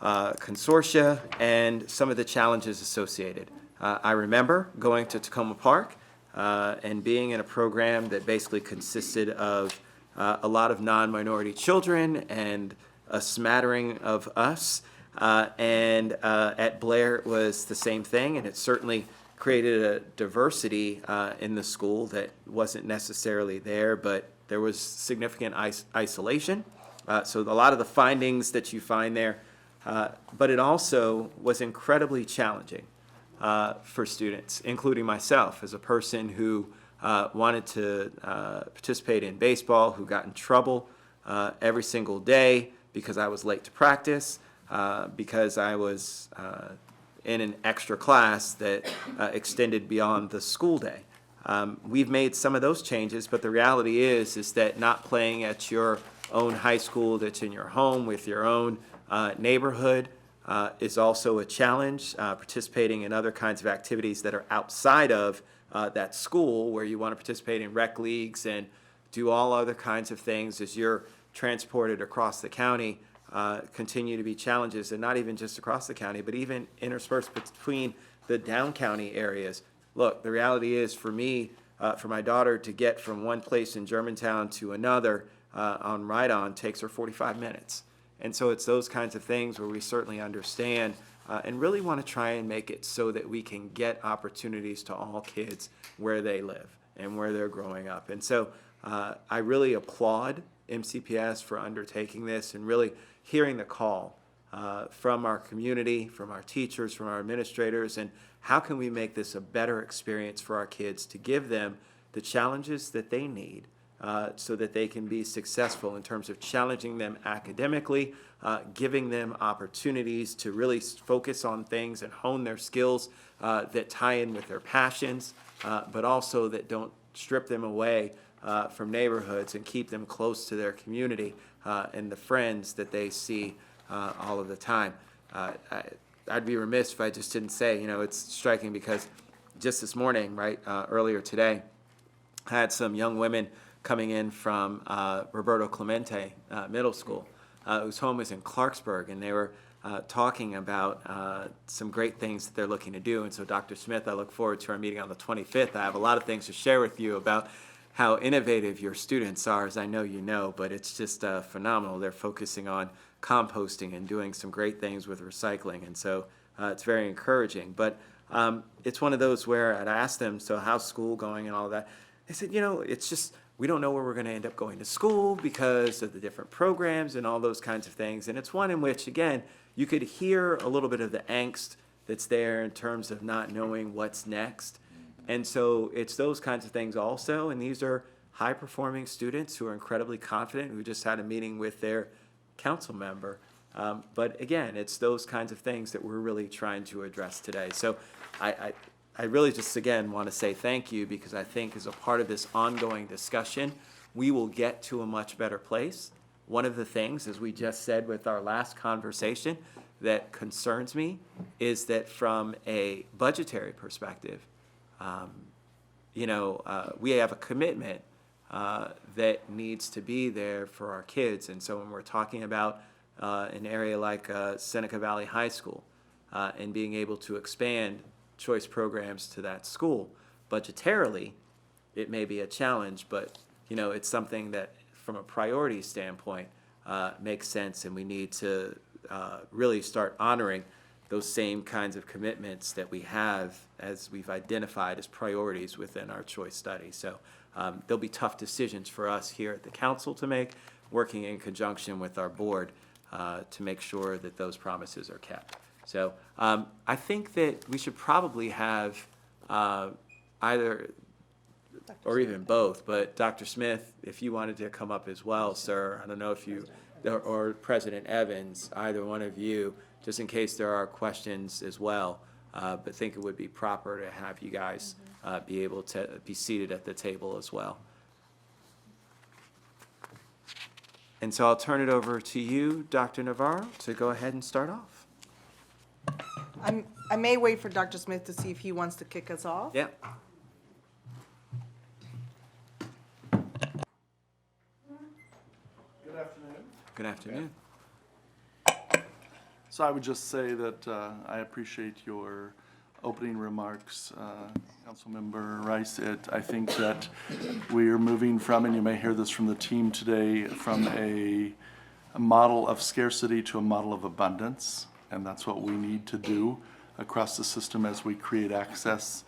consortia and some of the challenges associated. I remember going to Tacoma Park and being in a program that basically consisted of a lot of non-minority children and a smattering of us. At Blair it was the same thing, and it certainly created a diversity in the school that wasn't necessarily there, but there was significant isolation. So a lot of the findings that you find there, but it also was incredibly challenging for students, including myself as a person who wanted to participate in baseball, who got in trouble every single day because I was late to practice, because I was in an extra class that extended beyond the school day. We've made some of those changes, but the reality is that not playing at your own high school that's in your home with your own neighborhood is also a challenge. Participating in other kinds of activities that are outside of that school, where you want to participate in rec leagues and do all other kinds of things as you're transported across the county, continue to be challenges, and not even just across the county, but even interspersed between the down county areas. Look, the reality is for me, for my daughter to get from one place in Germantown to another on ride-on takes her 45 minutes. And so it's those kinds of things where we certainly understand and really want to try and make it so that we can get opportunities to all kids where they live and where they're growing up. And so I really applaud MCPS for undertaking this and really hearing the call from our community, from our teachers, from our administrators, and how can we make this a better experience for our kids to give them the challenges that they need so that they can be successful in terms of challenging them academically, giving them opportunities to really focus on things and hone their skills that tie in with their passions, but also that don't strip them away from neighborhoods and keep them close to their community and the friends that they see all of the time. I'd be remiss if I just didn't say, it's striking because just this morning, right, earlier today, I had some young women coming in from Roberto Clemente Middle School, whose home is in Clarksburg, and they were talking about some great things that they're looking to do. And so, Dr. Smith, I look forward to our meeting on the 25th. I have a lot of things to share with you about how innovative your students are, as I know you know, but it's just phenomenal. They're focusing on composting and doing some great things with recycling, and so it's very encouraging. But it's one of those where I'd ask them, so how's school going and all of that? They said, it's just, we don't know where we're going to end up going to school because of the different programs and all those kinds of things. And it's one in which, again, you could hear a little bit of the angst that's there in terms of not knowing what's next. And so it's those kinds of things also, and these are high-performing students who are incredibly confident, who just had a meeting with their council member. But again, it's those kinds of things that we're really trying to address today. So I really just, again, want to say thank you, because I think as a part of this ongoing discussion, we will get to a much better place. One of the things, as we just said with our last conversation, that concerns me is that from a budgetary perspective, we have a commitment that needs to be there for our kids. And so when we're talking about an area like Seneca Valley High School and being able to expand choice programs to that school, budgetarily, it may be a challenge, but it's something that from a priority standpoint makes sense, and we need to really start honoring those same kinds of commitments that we have as we've identified as priorities within our choice study. So there'll be tough decisions for us here at the council to make, working in conjunction with our board to make sure that those promises are kept. So I think that we should probably have either, or even both, but Dr. Smith, if you wanted to come up as well, sir, I don't know if you, or President Evans, either one of you, just in case there are questions as well, but think it would be proper to have you guys be able to be seated at the table as well. And so I'll turn it over to you, Dr. Navarro, to go ahead and start off. I may wait for Dr. Smith to see if he wants to kick us off. Yeah. Good afternoon. Good afternoon. So I would just say that I appreciate your opening remarks, Councilmember Rice. I think that we are moving from, and you may hear this from the team today, from a model of scarcity to a model of abundance. And that's what we need to do across the system as we create access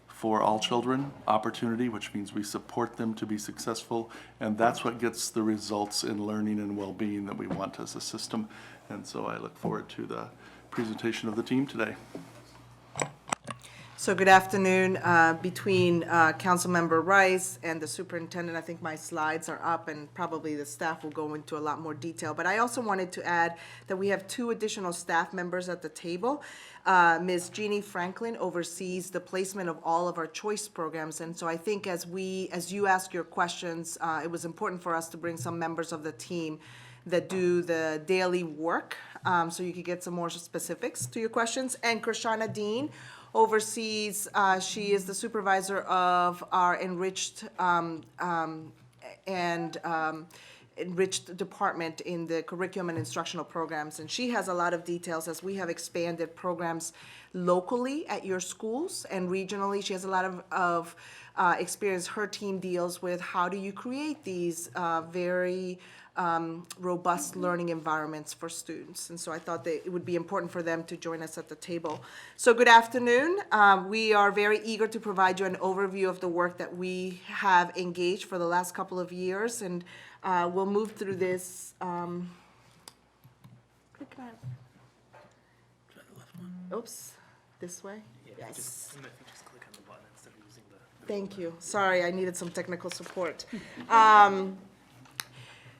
for all children, opportunity, which means we support them to be successful, and that's what gets the results in learning and well-being that we want as a system. And so I look forward to the presentation of the team today. So good afternoon. Between Councilmember Rice and the superintendent, I think my slides are up, and probably the staff will go into a lot more detail. But I also wanted to add that we have 2 additional staff members at the table. Ms. Jeannie Franklin oversees the placement of all of our choice programs. And so I think as you ask your questions, it was important for us to bring some members of the team that do the daily work, so you could get some more specifics to your questions. And Krishana Dean oversees, she is the supervisor of our Enriched Enriched department in the curriculum and instructional programs. And she has a lot of details as we have expanded programs locally at your schools and regionally. She has a lot of experience. Her team deals with how do you create these very robust learning environments for students. And so I thought that it would be important for them to join us at the table. So good afternoon. We are very eager to provide you an overview of the work that we have engaged for the last couple of years. And we'll move through this. Oops, this way? Yes. Just click on the button instead of using the. Thank you. Sorry, I needed some technical support.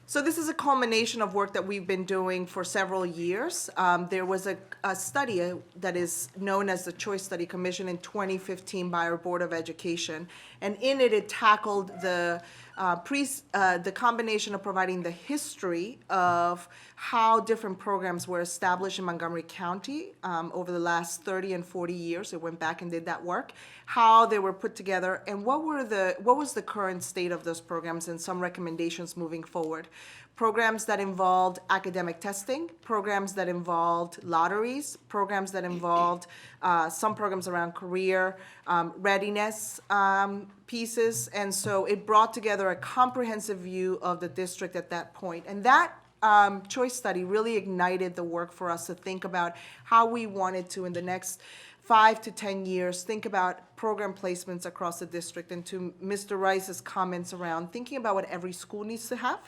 So this is a culmination of work that we've been doing for several years. There was a study that is known as the Choice Study Commission in 2015 by our Board of Education. And in it, it tackled the combination of providing the history of how different programs were established in Montgomery County over the last 30 and 40 years. It went back and did that work, how they were put together, and what was the current state of those programs and some recommendations moving forward. Programs that involved academic testing, programs that involved lotteries, programs that involved some programs around career readiness pieces. And so it brought together a comprehensive view of the district at that point. And that choice study really ignited the work for us to think about how we wanted to, in the next 5 to 10 years, think about program placements across the district. And to Mr. Rice's comments around thinking about what every school needs to have,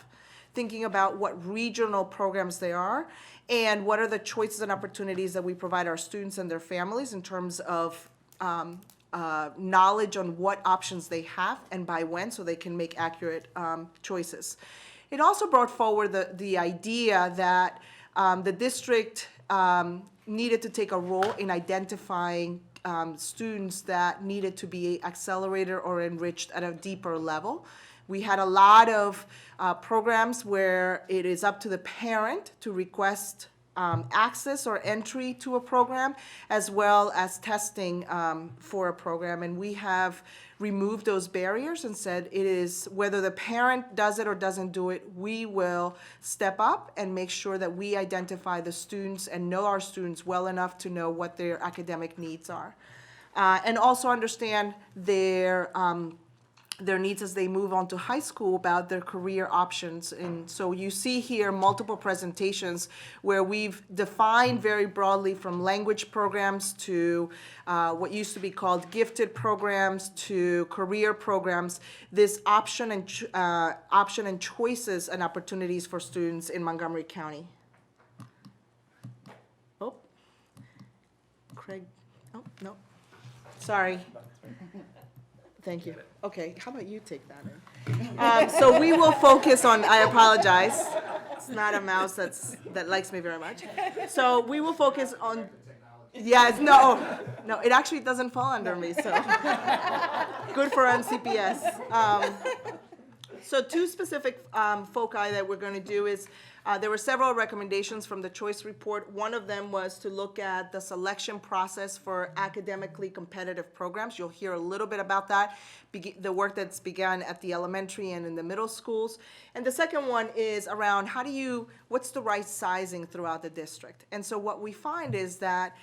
thinking about what regional programs they are, and what are the choices and opportunities that we provide our students and their families in terms of knowledge on what options they have and by when, so they can make accurate choices. It also brought forward the idea that the district needed to take a role in identifying students that needed to be accelerated or enriched at a deeper level. We had a lot of programs where it is up to the parent to request access or entry to a program, as well as testing for a program. And we have removed those barriers and said it is, whether the parent does it or doesn't do it, we will step up and make sure that we identify the students and know our students well enough to know what their academic needs are. And also understand their needs as they move on to high school about their career options. And so you see here multiple presentations where we've defined very broadly, from language programs to what used to be called gifted programs to career programs, this option and choices and opportunities for students in Montgomery County. Oh, Craig, oh, no, sorry. Thank you. Okay, how about you take that in? So we will focus on, I apologize. It's not a mouse that likes me very much. So we will focus on, yes, no, it actually doesn't fall under me, so. Good for MCPS. So two specific foci that we're going to do is, there were several recommendations from the choice report. One of them was to look at the selection process for academically competitive programs. You'll hear a little bit about that, the work that's begun at the elementary and in the middle schools. And the second one is around what's the right sizing throughout the district? And so what we find is that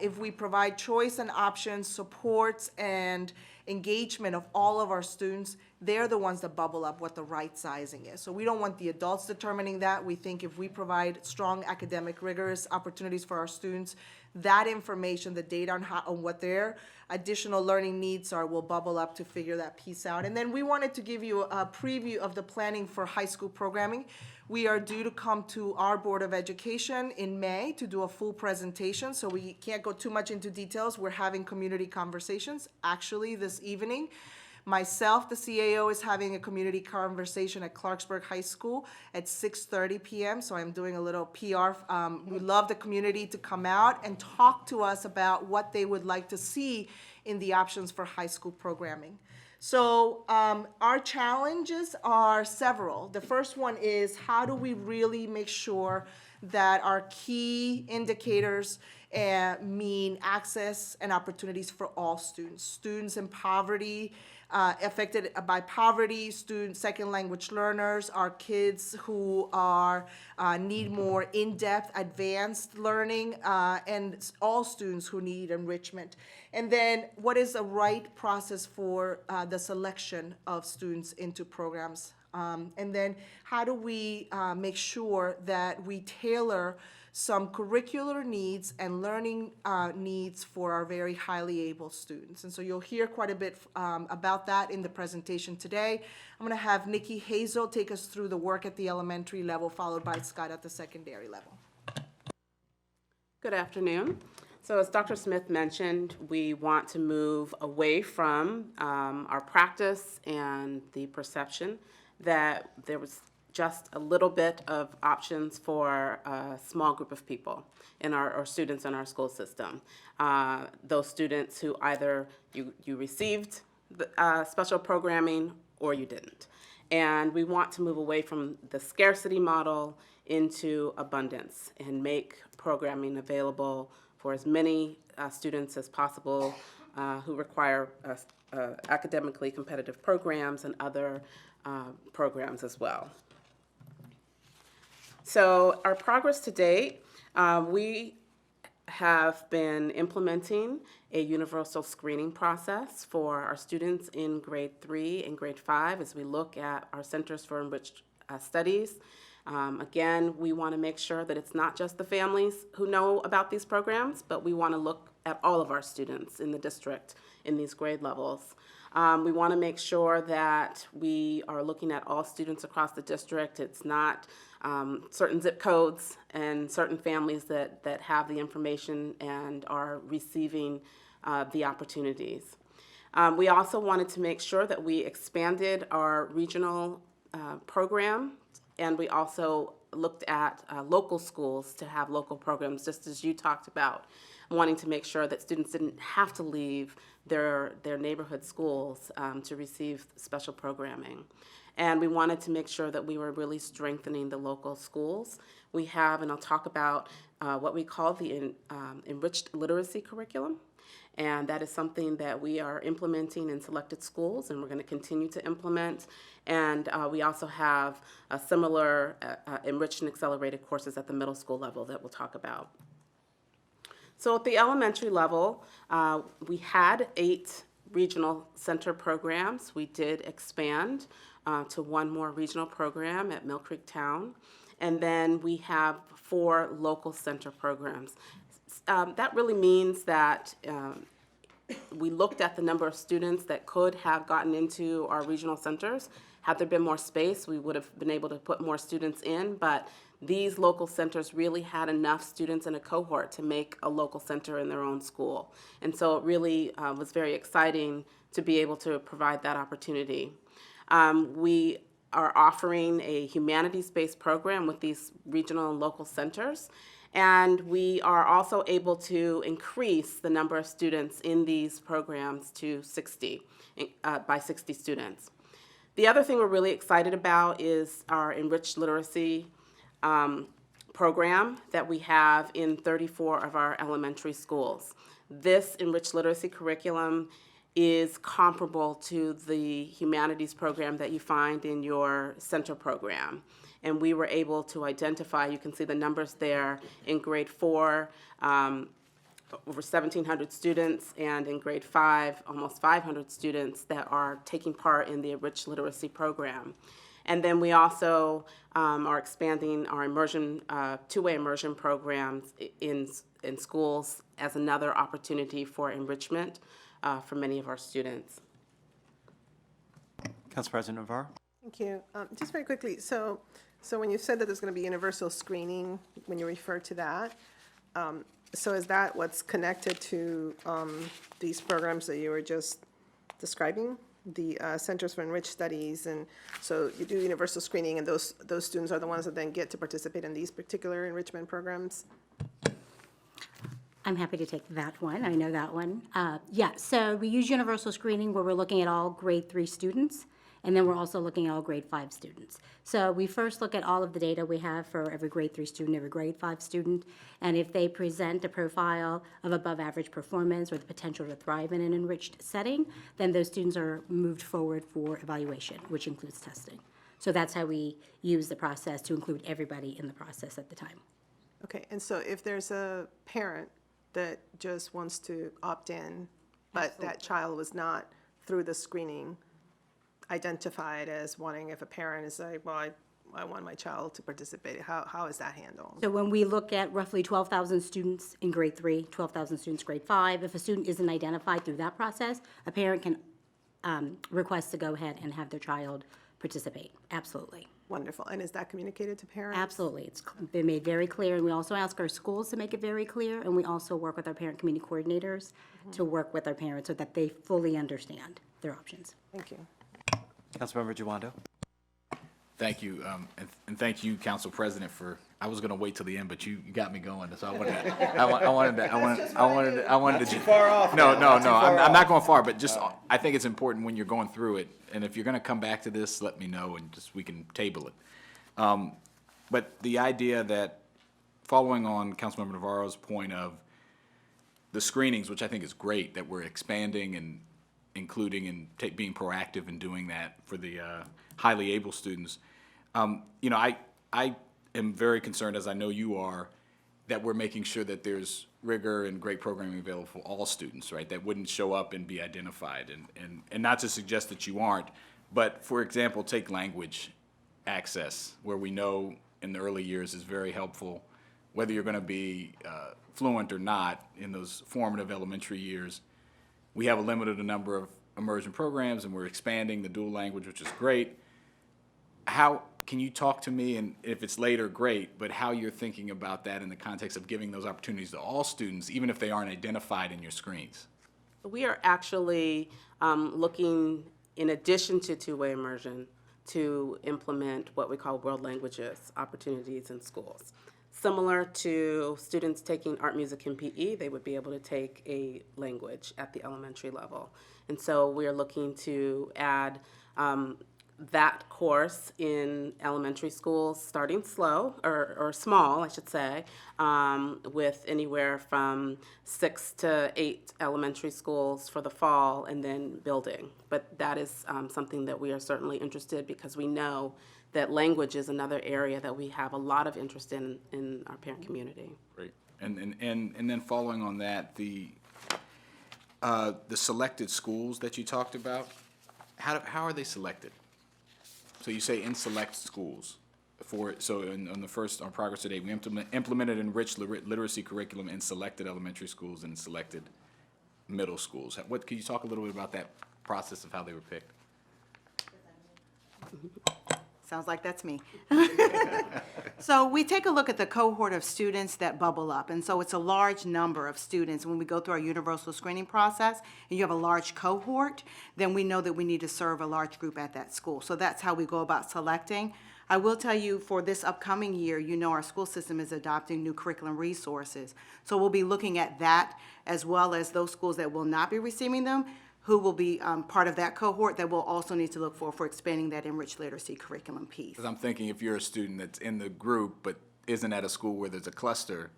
if we provide choice and options, supports, and engagement of all of our students, they're the ones that bubble up what the right sizing is. So we don't want the adults determining that. We think if we provide strong academic rigorous opportunities for our students, that information, the data on what their additional learning needs are, will bubble up to figure that piece out. And then we wanted to give you a preview of the planning for high school programming. We are due to come to our Board of Education in May to do a full presentation, so we can't go too much into details. We're having community conversations. Actually, this evening, myself, the CAO, is having a community conversation at Clarksburg High School at 6:30 p.m., so I'm doing a little PR. We'd love the community to come out and talk to us about what they would like to see in the options for high school programming. So our challenges are several. The first one is, how do we really make sure that our key indicators mean access and opportunities for all students? Students in poverty, affected by poverty, students, second language learners, our kids who need more in-depth, advanced learning, and all students who need enrichment. And then what is the right process for the selection of students into programs? And then how do we make sure that we tailor some curricular needs and learning needs for our very highly able students? And so you'll hear quite a bit about that in the presentation today. I'm going to have Nikki Hazel take us through the work at the elementary level, followed by Scott at the secondary level. Good afternoon. So as Dr. Smith mentioned, we want to move away from our practice and the perception that there was just a little bit of options for a small group of people in our students in our school system. Those students who either you received the, special programming or you didn't. And we want to move away from the scarcity model into abundance and make programming available for as many students as possible who require academically competitive programs and other programs as well. So our progress to date, we have been implementing a universal screening process for our students in grade 3 and grade 5 as we look at our Centers for Enriched Studies. Again, we want to make sure that it's not just the families who know about these programs, but we want to look at all of our students in the district in these grade levels. We want to make sure that we are looking at all students across the district. It's not certain zip codes and certain families that have the information and are receiving the opportunities. We also wanted to make sure that we expanded our regional program, and we also looked at local schools to have local programs, just as you talked about, wanting to make sure that students didn't have to leave their neighborhood schools to receive special programming. And we wanted to make sure that we were really strengthening the local schools. We have, and I'll talk about what we call the Enriched Literacy Curriculum. And that is something that we are implementing in selected schools, and we're going to continue to implement. And we also have similar enriched and accelerated courses at the middle school level that we'll talk about. So at the elementary level, we had 8 regional center programs. We did expand to 1 more regional program at Mill Creek Town. And then we have 4 local center programs. That really means that we looked at the number of students that could have gotten into our regional centers. Had there been more space, we would have been able to put more students in, but these local centers really had enough students in a cohort to make a local center in their own school. And so it really was very exciting to be able to provide that opportunity. We are offering a humanities-based program with these regional and local centers. And we are also able to increase the number of students in these programs to 60, by 60 students. The other thing we're really excited about is our enriched literacy program that we have in 34 of our elementary schools. This enriched literacy curriculum is comparable to the humanities program that you find in your center program. And we were able to identify, you can see the numbers there, in grade 4, over 1,700 students, and in grade 5, almost 500 students that are taking part in the enriched literacy program. And then we also are expanding our immersion, two-way immersion programs in schools as another opportunity for enrichment for many of our students. Council President Navarro? Thank you. Just very quickly, so when you said that there's going to be universal screening, when you refer to that, so is that what's connected to these programs that you were just describing? The Centers for Enriched Studies, and so you do universal screening, and those students are the ones that then get to participate in these particular enrichment programs? I'm happy to take that one. I know that one. Yeah, so we use universal screening where we're looking at all grade 3 students, and then we're also looking at all grade 5 students. So we first look at all of the data we have for every grade 3 student, every grade 5 student, and if they present a profile of above average performance or the potential to thrive in an enriched setting, then those students are moved forward for evaluation, which includes testing. So that's how we use the process to include everybody in the process at the time. Okay, and so if there's a parent that just wants to opt in, but that child was not through the screening identified as wanting, if a parent is like, well, I want my child to participate, how is that handled? So when we look at roughly 12,000 students in grade 3, 12,000 students grade 5, if a student isn't identified through that process, a parent can request to go ahead and have their child participate, absolutely. Wonderful. And is that communicated to parents? Absolutely. It's been made very clear, and we also ask our schools to make it very clear, and we also work with our parent community coordinators to work with our parents so that they fully understand their options. Thank you. Councilmember Jawando? Thank you, and thank you, Council President, for, I was gonna wait till the end, but you got me going, so I wanted to. Too far off. No, I'm not going far, but just, I think it's important when you're going through it, and if you're gonna come back to this, let me know, and just, we can table it. But the idea that, following on Councilmember Navarro's point of the screenings, which I think is great, that we're expanding and including and being proactive in doing that for the highly able students. You know, I am very concerned, as I know you are, that we're making sure that there's rigor and great programming available for all students, right? That wouldn't show up and be identified, and not to suggest that you aren't, but for example, take language access, where we know in the early years is very helpful, whether you're gonna be fluent or not in those formative elementary years. We have a limited number of immersion programs, and we're expanding the dual language, which is great. How, can you talk to me, and if it's later, great, but how you're thinking about that in the context of giving those opportunities to all students, even if they aren't identified in your screens? We are actually looking, in addition to two-way immersion, to implement what we call world languages opportunities in schools. Similar to students taking art, music, and PE, they would be able to take a language at the elementary level. And so we are looking to add that course in elementary schools, starting slow, or small, I should say, with anywhere from 6 to 8 elementary schools for the fall, and then building. But that is something that we are certainly interested, because we know that language is another area that we have a lot of interest in our parent community. Great. And then following on that, the selected schools that you talked about, how are they selected? So you say in select schools. On the first, on progress today, we implemented enriched literacy curriculum in selected elementary schools and selected middle schools. Can you talk a little bit about that process of how they were picked? Sounds like that's me. So we take a look at the cohort of students that bubble up. And so it's a large number of students. When we go through our universal screening process and you have a large cohort, then we know that we need to serve a large group at that school. So that's how we go about selecting. I will tell you, for this upcoming year, you know our school system is adopting new curriculum resources. So we'll be looking at that, as well as those schools that will not be receiving them, who will be part of that cohort that we'll also need to look for expanding that enriched literacy curriculum piece. Because I'm thinking, if you're a student that's in the group but isn't at a school where there's a cluster,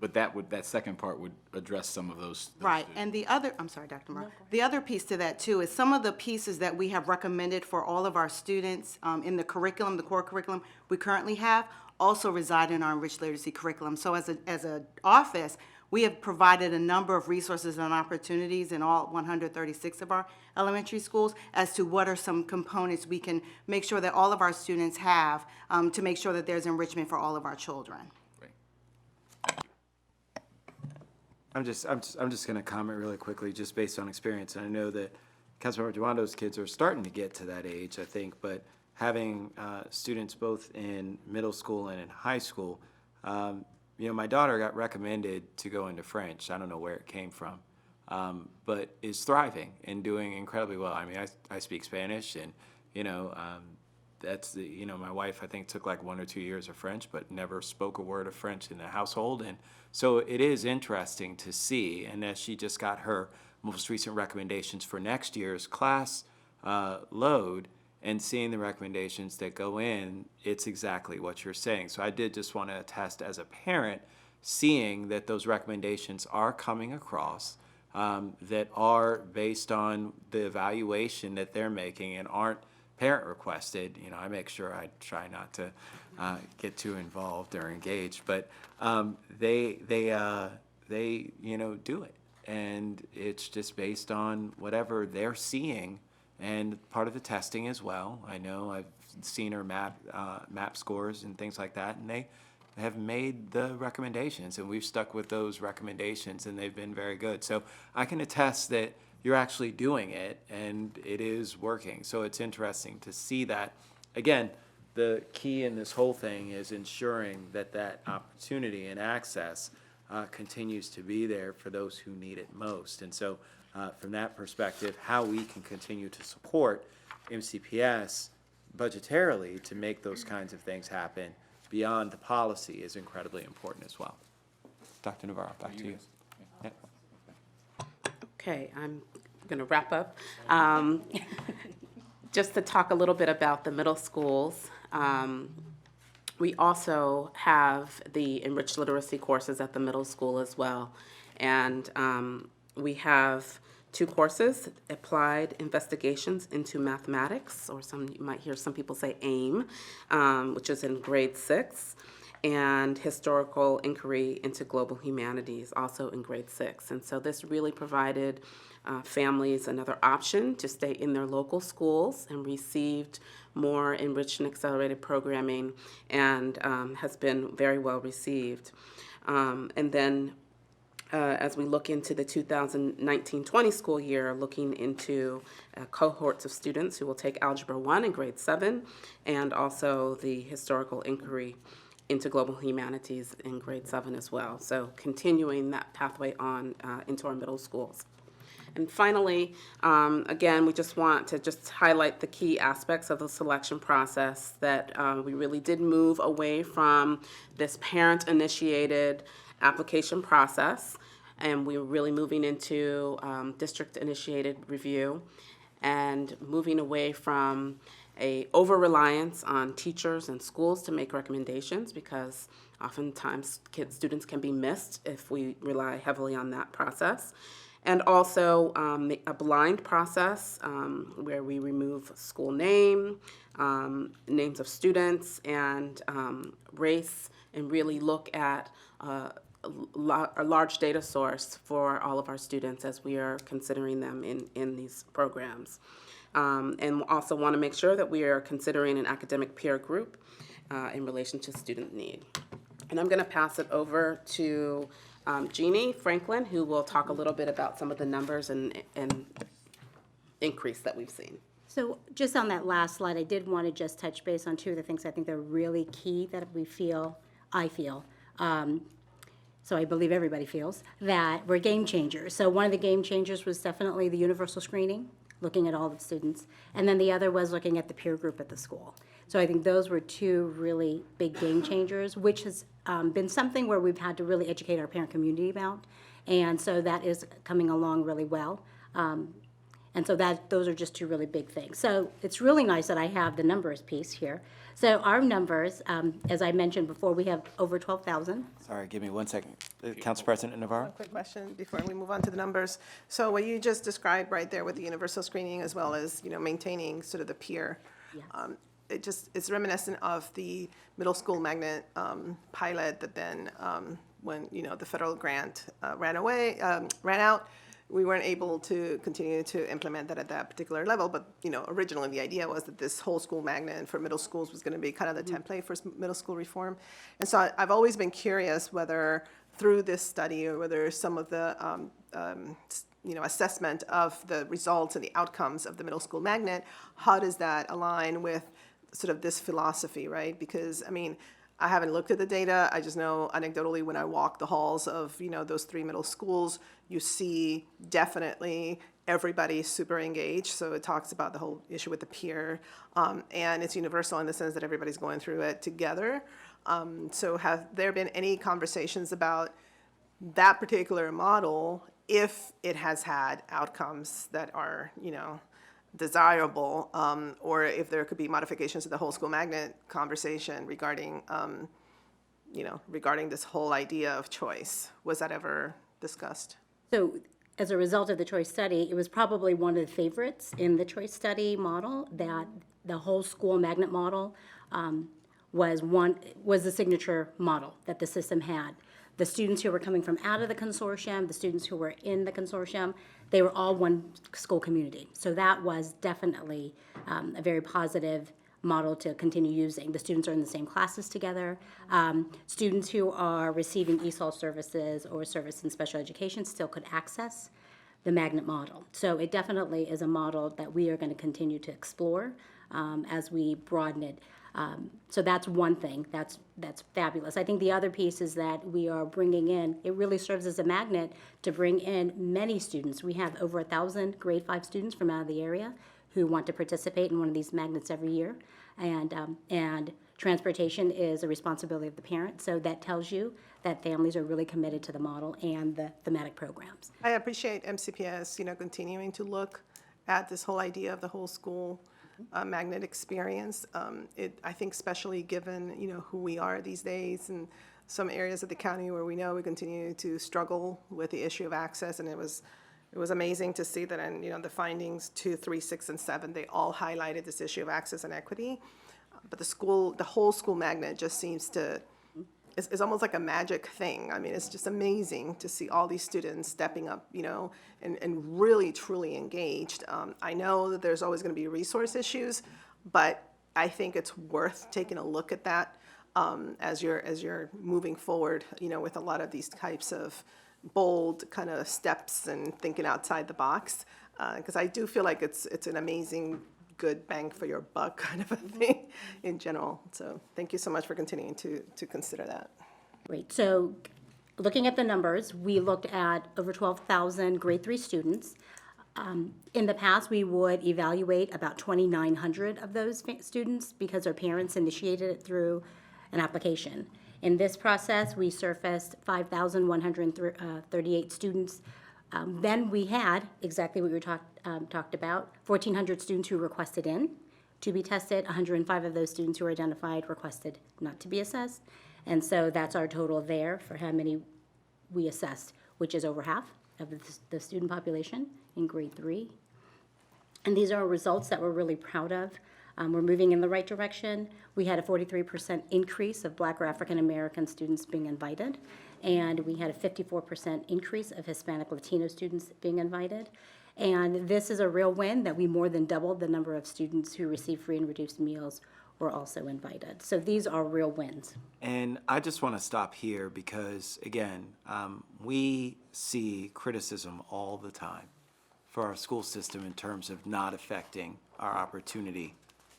but that second part would address some of those. Right, students. and the other, I'm sorry, Dr. Mark. The other piece to that too is some of the pieces that we have recommended for all of our students in the curriculum, the core curriculum we currently have, also reside in our enriched literacy curriculum. So as an office, we have provided a number of resources and opportunities in all 136 of our elementary schools as to what are some components we can make sure that all of our students have to make sure that there's enrichment for all of our children. Great. I'm just going to comment really quickly, just based on experience. And I know that Councilmember Duando's kids are starting to get to that age, I think, but having students both in middle school and in high school, you know, my daughter got recommended to go into French. I don't know where it came from, but is thriving and doing incredibly well. I mean, I speak Spanish, and, you know, that's the, you know, my wife, I think, took like 1 or 2 years of French, but never spoke a word of French in the household. And so it is interesting to see. And as she just got her most recent recommendations for next year's class load, and seeing the recommendations that go in, it's exactly what you're saying. So I did just want to attest as a parent, seeing that those recommendations are coming across, that are based on the evaluation that they're making and aren't parent requested. You know, I make sure I try not to get too involved or engaged, but they you know, do it. And it's just based on whatever they're seeing, and part of the testing as well. I know I've seen her map scores and things like that, and they have made the recommendations, and we've stuck with those recommendations, and they've been very good. So I can attest that you're actually doing it, and it is working. So it's interesting to see that. Again, the key in this whole thing is ensuring that that opportunity and access continues to be there for those who need it most. And so from that perspective, how we can continue to support MCPS budgetarily to make those kinds of things happen beyond the policy is incredibly important as well. Dr. Navarro, back to you. Yeah. Okay, I'm going to wrap up. Just to talk a little bit about the middle schools, we also have the enriched literacy courses at the middle school as well. And we have 2 courses, Applied Investigations into Mathematics, or you might hear some people say AIM, which is in grade 6, and Historical Inquiry into Global Humanities, also in grade 6. And so this really provided families another option to stay in their local schools and received more enriched and accelerated programming, and has been very well received. And then as we look into the 2019-20 school year, looking into cohorts of students who will take Algebra 1 in grade 7, and also the Historical Inquiry into Global Humanities in grade 7 as well. So continuing that pathway on into our middle schools. And finally, again, we just want to just highlight the key aspects of the selection process, that we really did move away from this parent-initiated application process, and we're really moving into district-initiated review, and moving away from a over-reliance on teachers and schools to make recommendations, because oftentimes students can be missed if we rely heavily on that process. And also a blind process where we remove school name, names of students, and race, and really look at a large data source for all of our students as we are considering them in these programs. And also want to make sure that we are considering an academic peer group in relation to student need. And I'm going to pass it over to Jeannie Franklin, who will talk a little bit about some of the numbers and increase that we've seen. So just on that last slide, I did want to just touch base on 2 of the things I think they're really key that I feel, so I believe everybody feels, that we're game changers. So one of the game changers was definitely the universal screening, looking at all the students, and then the other was looking at the peer group at the school. So I think those were 2 really big game changers, which has been something where we've had to really educate our parent community about, and so that is coming along really well. And so those are just 2 really big things. So it's really nice that I have the numbers piece here. So our numbers, as I mentioned before, we have over 12,000. Sorry, give me 1 second. Council President Navarro? One quick question before we move on to the numbers. So what you just described right there with the universal screening, as well as, maintaining sort of the peer, it's reminiscent of the middle school magnet pilot that then, when, the federal grant ran out, we weren't able to continue to implement that at that particular level, but, originally the idea was that this whole school magnet for middle schools was going to be kind of the template for middle school reform. And so I've always been curious whether through this study, or whether some of the, assessment of the results and the outcomes of the middle school magnet, how does that align with sort of this philosophy, right? Because, I haven't looked at the data. I just know anecdotally when I walk the halls of, those 3 middle schools, you see definitely everybody super engaged. So it talks about the whole issue with the peer, and it's universal in the sense that everybody's going through it together. So have there been any conversations about that particular model, if it has had outcomes that are, desirable, or if there could be modifications to the whole school magnet conversation regarding, regarding this whole idea of choice? Was that ever discussed? So as a result of the choice study, it was probably one of the favorites in the choice study model, that the whole school magnet model was the signature model that the system had. The students who were coming from out of the consortium, the students who were in the consortium, they were all one school community. So that was definitely a very positive model to continue using. The students are in the same classes together. Students who are receiving ESOL services or service in special education still could access the magnet model. So it definitely is a model that we are going to continue to explore as we broaden it. So that's one thing, that's fabulous. I think the other piece is that we are bringing in, it really serves as a magnet to bring in many students. We have over 1,000 grade 5 students from out of the area who want to participate in one of these magnets every year. And transportation is a responsibility of the parent, so that tells you that families are really committed to the model and the thematic programs. I appreciate MCPS, continuing to look at this whole idea of the whole school magnet experience. I think especially given, who we are these days and some areas of the county where we know we continue to struggle with the issue of access, and it was amazing to see that in, the findings 2, 3, 6, and 7, they all highlighted this issue of access and equity. But the whole school magnet just seems to, it's almost like a magic thing. I mean, it's just amazing to see all these students stepping up, and really, truly engaged. I know that there's always going to be resource issues, but I think it's worth taking a look at that as you're moving forward, with a lot of these types of bold kind of steps and thinking outside the box. Because I do feel like it's an amazing, good bang for your buck kind of a thing in general. So thank you so much for continuing to consider that. Great. So looking at the numbers, we looked at over 12,000 grade 3 students. In the past, we would evaluate about 2,900 of those students because our parents initiated it through an application. In this process, we surfaced 5,138 students. Then we had exactly what we talked about, 1,400 students who requested in to be tested. 105 of those students who were identified requested not to be assessed. And so that's our total there for how many we assessed, which is over half of the student population in grade 3. And these are results that we're really proud of. We're moving in the right direction. We had a 43% increase of Black or African American students being invited, and we had a 54% increase of Hispanic Latino students being invited. And this is a real win that we more than doubled the number of students who receive free and reduced meals were also invited. So these are real wins. And I just want to stop here because, again, we see criticism all the time for our school system in terms of not affecting our opportunity,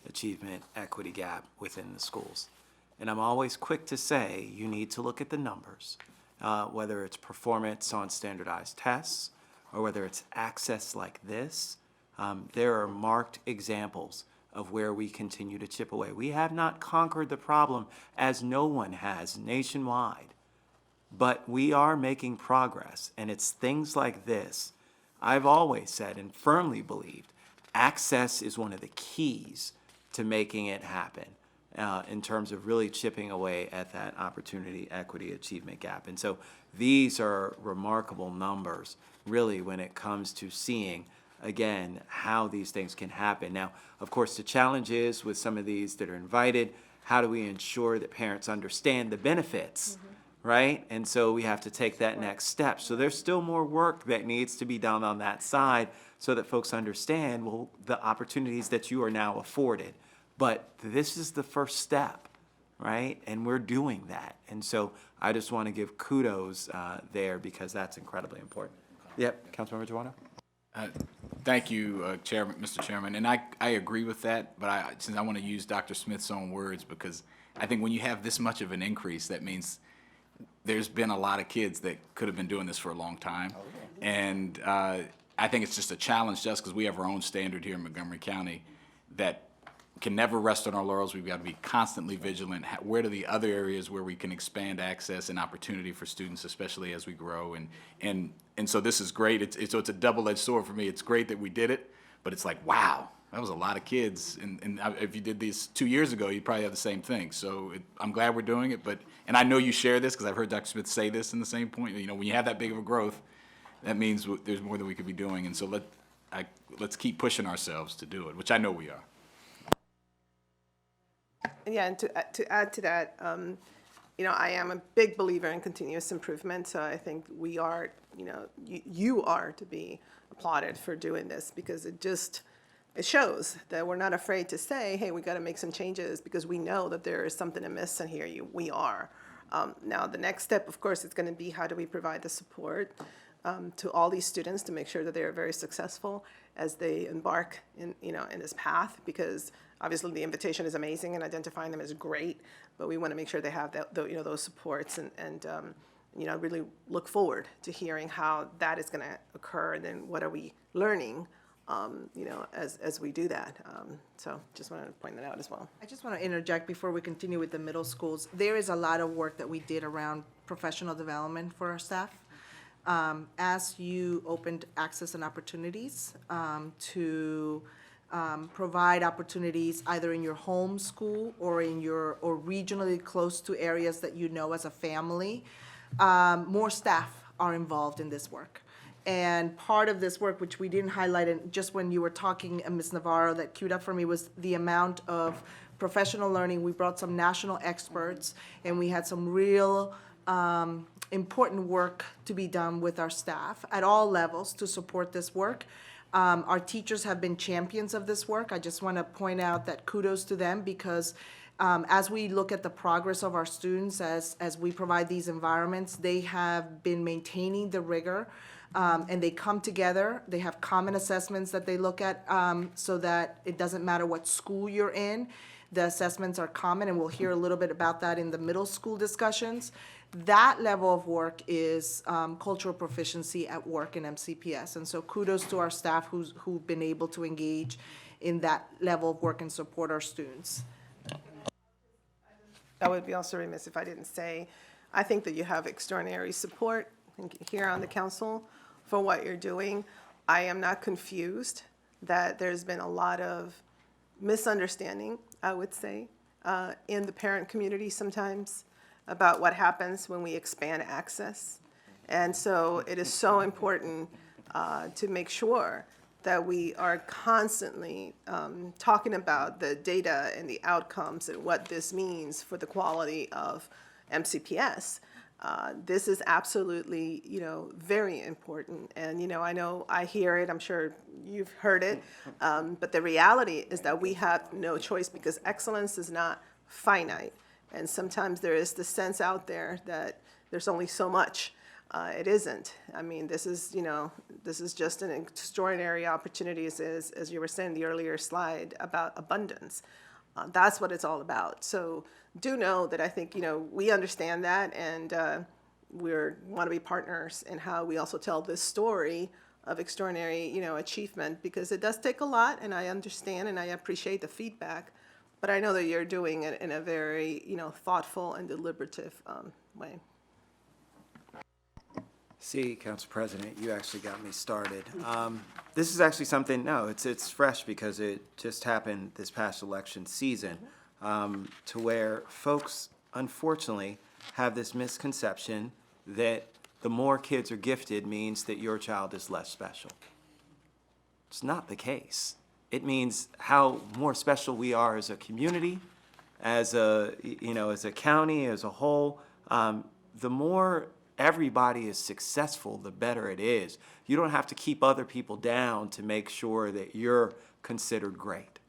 achievement, equity gap within the schools. And I'm always quick to say you need to look at the numbers, whether it's performance on standardized tests or whether it's access like this. There are marked examples of where we continue to chip away. We have not conquered the problem, as no one has nationwide, but we are making progress, and it's things like this. I've always said and firmly believed access is one of the keys to making it happen in terms of really chipping away at that opportunity, equity, achievement gap. And so these are remarkable numbers, really, when it comes to seeing, again, how these things can happen. Now, of course, the challenge is with some of these that are invited, how do we ensure that parents understand the benefits, right? And so we have to take that next step. So there's still more work that needs to be done on that side so that folks understand, well, the opportunities that you are now afforded. But this is the first step, right? And we're doing that. And so I just want to give kudos there because that's incredibly important. Yep, Councilmember Joanna? Thank you, Mr. Chairman, and I agree with that, but since I want to use Dr. Smith's own words, because I think when you have this much of an increase, that means there's been a lot of kids that could have been doing this for a long time, and I think it's just a challenge just because we have our own standard here in Montgomery County that can never rest on our laurels. We've got to be constantly vigilant. Where are the other areas where we can expand access and opportunity for students, especially as we grow? And so this is great. So it's a double-edged sword for me. It's great that we did it, but it's like, wow, that was a lot of kids. And if you did this 2 years ago, you'd probably have the same thing. So I'm glad we're doing it. And I know you share this because I've heard Dr. Smith say this in the same point. When you have that big of a growth, that means there's more than we could be doing. And so let's keep pushing ourselves to do it, which I know we are. Yeah, and to add to that, I am a big believer in continuous improvement. So I think we are, you are to be applauded for doing this because it shows that we're not afraid to say, hey, we got to make some changes because we know that there is something amiss in here. We are. Now, the next step, of course, is going to be how do we provide the support to all these students to make sure that they are very successful as they embark in, in this path, because obviously the invitation is amazing and identifying them is great, but we want to make sure they have that, those supports and really look forward to hearing how that is going to occur, and then what are we learning, as we do that. So just wanted to point that out as well. I just want to interject before we continue with the middle schools. There is a lot of work that we did around professional development for our staff. As you opened access and opportunities to provide opportunities either in your home school or or regionally close to areas that you know as a family, more staff are involved in this work. And part of this work, which we didn't highlight, and just when you were talking, Ms. Navarro, that queued up for me, was the amount of professional learning. We brought some national experts, and we had some real important work to be done with our staff at all levels to support this work. Our teachers have been champions of this work. I just want to point out that kudos to them, because as we look at the progress of our students, as we provide these environments, they have been maintaining the rigor, and they come together. They have common assessments that they look at, so that it doesn't matter what school you're in. The assessments are common, and we'll hear a little bit about that in the middle school discussions. That level of work is cultural proficiency at work in MCPS. And so kudos to our staff who've been able to engage in that level of work and support our students. I would be also remiss if I didn't say, I think that you have extraordinary support here on the council for what you're doing. I am not confused that there's been a lot of misunderstanding, I would say, in the parent community sometimes about what happens when we expand access. And so it is so important to make sure that we are constantly talking about the data and the outcomes and what this means for the quality of MCPS. This is absolutely, very important. And, I know I hear it, I'm sure you've heard it, but the reality is that we have no choice, because excellence is not finite. And sometimes there is the sense out there that there's only so much. It isn't. I mean, this is just an extraordinary opportunity, as you were saying in the earlier slide about abundance. That's what it's all about. So do know that I think, we understand that, and we want to be partners in how we also tell this story of extraordinary, achievement, because it does take a lot, and I understand and I appreciate the feedback, but I know that you're doing it in a very, thoughtful and deliberative way. See, Council President, you actually got me started. This is actually something, it's fresh because it just happened this past election season, to where folks, unfortunately, have this misconception that the more kids are gifted means that your child is less special. It's not the case. It means how more special we are as a community, as a county, as a whole. The more everybody is successful, the better it is. You don't have to keep other people down to make sure that you're considered great.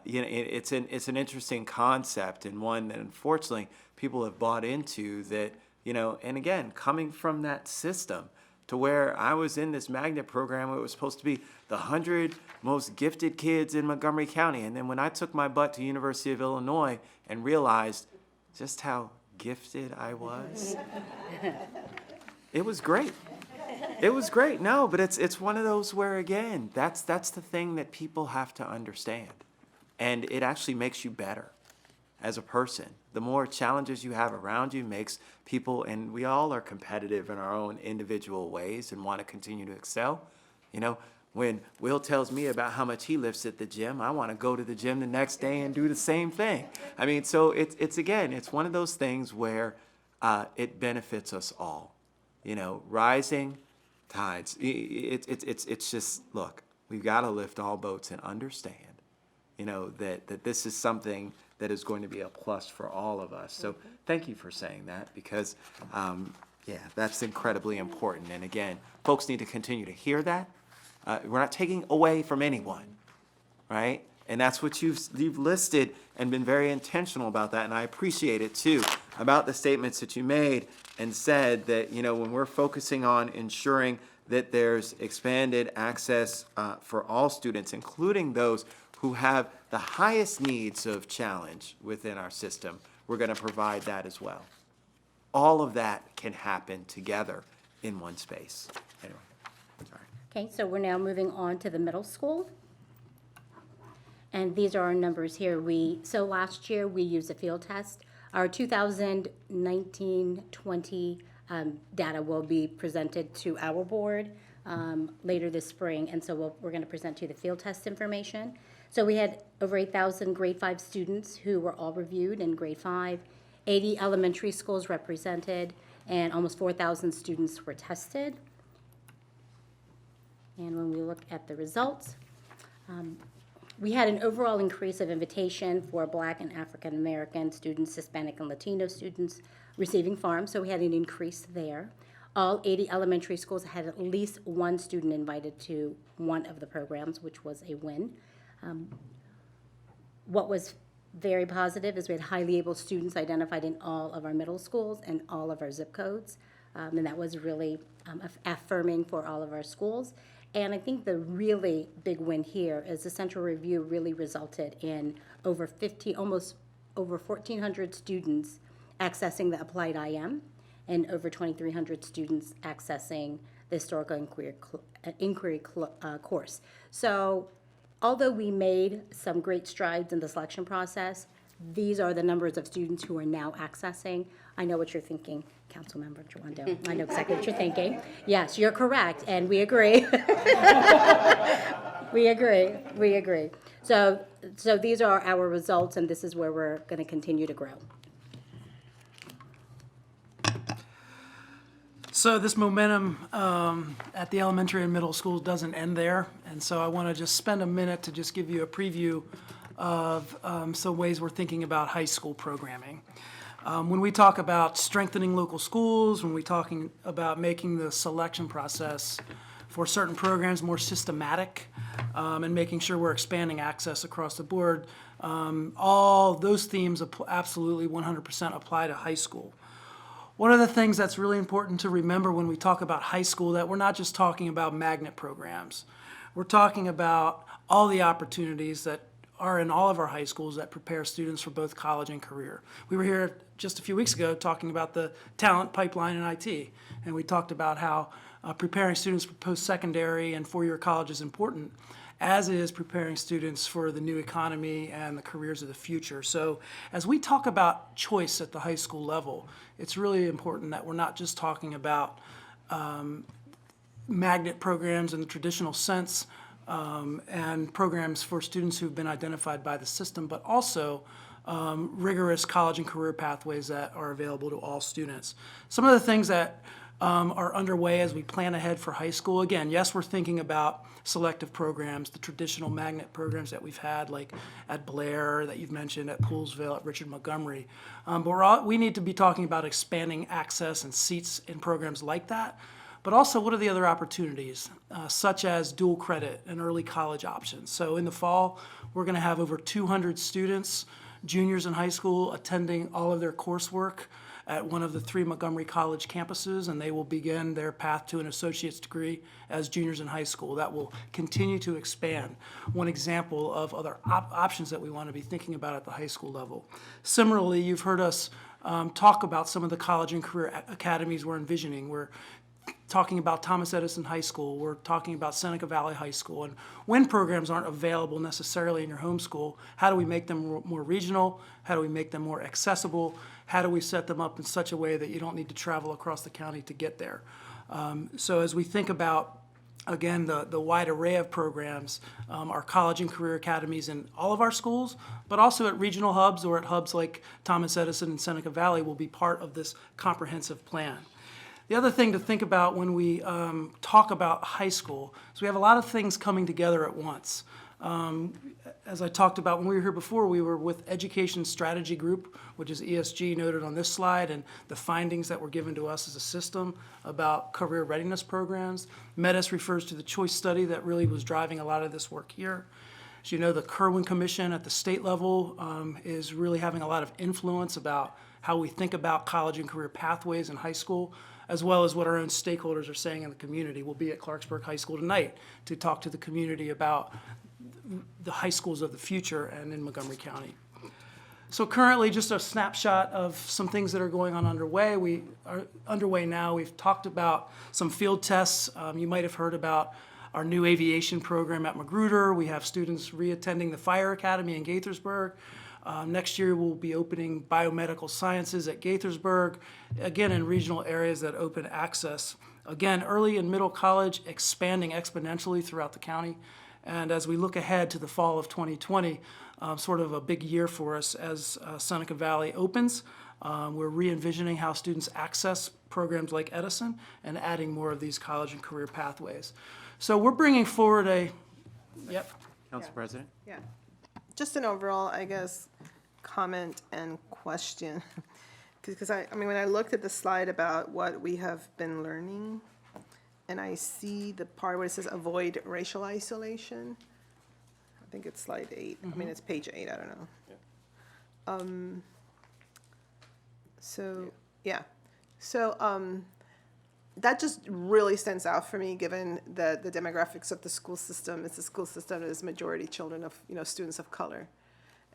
It's an interesting concept, and one that unfortunately people have bought into, that, and again, coming from that system to where I was in this magnet program where it was supposed to be the 100 most gifted kids in Montgomery County. And then when I took my butt to University of Illinois and realized just how gifted I was, it was great. It was great. No, but it's one of those where, again, that's the thing that people have to understand. And it actually makes you better as a person. The more challenges you have around you makes people, and we all are competitive in our own individual ways and want to continue to excel. When Will tells me about how much he lifts at the gym, I want to go to the gym the next day and do the same thing. I mean, so it's one of those things where it benefits us all. Rising tides. It's just, look, we've got to lift all boats and understand, that this is something that is going to be a plus for all of us. So thank you for saying that, because, that's incredibly important. And again, folks need to continue to hear that. We're not taking away from anyone, right? And that's what you've listed and been very intentional about that, and I appreciate it too. about the statements that you made and said that, when we're focusing on ensuring that there's expanded access for all students, including those who have the highest needs of challenge within our system, we're going to provide that as well. All of that can happen together in one space. Anyway, sorry. Okay, so we're now moving on to the middle school. And these are our numbers here. So last year, we used a field test. Our 2019-20 data will be presented to our board later this spring. And so we're going to present to you the field test information. So we had over 8,000 grade 5 students who were all reviewed in grade 5, 80 elementary schools represented, and almost 4,000 students were tested. And when we look at the results, we had an overall increase of invitation for Black and African American students, Hispanic and Latino students receiving farms, so we had an increase there. All 80 elementary schools had at least one student invited to one of the programs, which was a win. What was very positive is we had highly able students identified in all of our middle schools and all of our zip codes, and that was really affirming for all of our schools. And I think the really big win here is the central review really resulted in almost over 1,400 students accessing the applied IM and over 2,300 students accessing the historical inquiry course. So although we made some great strides in the selection process, these are the numbers of students who are now accessing. I know what you're thinking, Councilmember Chawando. I know exactly what you're thinking. Yes, you're correct, and we agree. We agree. So these are our results, and this is where we're going to continue to grow. So this momentum at the elementary and middle schools doesn't end there, and so I want to just spend a minute to just give you a preview of some ways we're thinking about high school programming. When we talk about strengthening local schools, when we're talking about making the selection process for certain programs more systematic, and making sure we're expanding access across the board, all those themes absolutely 100% apply to high school. One of the things that's really important to remember when we talk about high school, that we're not just talking about magnet programs. We're talking about all the opportunities that are in all of our high schools that prepare students for both college and career. We were here just a few weeks ago talking about the talent pipeline in IT, and we talked about how preparing students for post-secondary and four-year college is important, as is preparing students for the new economy and the careers of the future. So as we talk about choice at the high school level, it's really important that we're not just talking about magnet programs in the traditional sense, and programs for students who've been identified by the system, but also rigorous college and career pathways that are available to all students. Some of the things that are underway as we plan ahead for high school. Again, yes, we're thinking about selective programs, the traditional magnet programs that we've had, like at Blair, that you've mentioned, at Poolsville, at Richard Montgomery. But we need to be talking about expanding access and seats in programs like that. But also, what are the other opportunities, such as dual credit and early college options? So in the fall, we're going to have over 200 students, juniors in high school, attending all of their coursework at one of the 3 Montgomery College campuses, and they will begin their path to an associate's degree as juniors in high school. That will continue to expand. One example of other options that we want to be thinking about at the high school level. Similarly, you've heard us talk about some of the college and career academies we're envisioning. We're talking about Thomas Edison High School, we're talking about Seneca Valley High School, and when programs aren't available necessarily in your home school, how do we make them more regional? How do we make them more accessible? How do we set them up in such a way that you don't need to travel across the county to get there? So as we think about, again, the wide array of programs, our college and career academies in all of our schools, but also at regional hubs or at hubs like Thomas Edison and Seneca Valley will be part of this comprehensive plan. The other thing to think about when we talk about high school is we have a lot of things coming together at once. As I talked about when we were here before, we were with Education Strategy Group, which is ESG noted on this slide, and the findings that were given to us as a system about career readiness programs. METIS refers to the choice study that really was driving a lot of this work here. As you know, the Kerwin Commission at the state level is really having a lot of influence about how we think about college and career pathways in high school, as well as what our own stakeholders are saying in the community. We'll be at Clarksburg High School tonight to talk to the community about the high schools of the future and in Montgomery County. So currently, just a snapshot of some things that are going on underway. We are underway now. We've talked about some field tests. You might have heard about our new aviation program at Magruder. We have students reattending the Fire Academy in Gaithersburg. Next year, we'll be opening biomedical sciences at Gaithersburg, again, in regional areas that open access. Again, early and middle college expanding exponentially throughout the county. And as we look ahead to the fall of 2020, sort of a big year for us as Seneca Valley opens. We're re-envisioning how students access programs like Edison and adding more of these college and career pathways. So we're bringing forward Council President? Yeah. Just an overall, I guess, comment and question. Because I mean, when I looked at the slide about what we have been learning, and I see the part where it says avoid racial isolation. I think it's slide 8. I mean, it's page 8, I don't know. That just really stands out for me, given the demographics of the school system. It's a school system that is majority children of, students of color.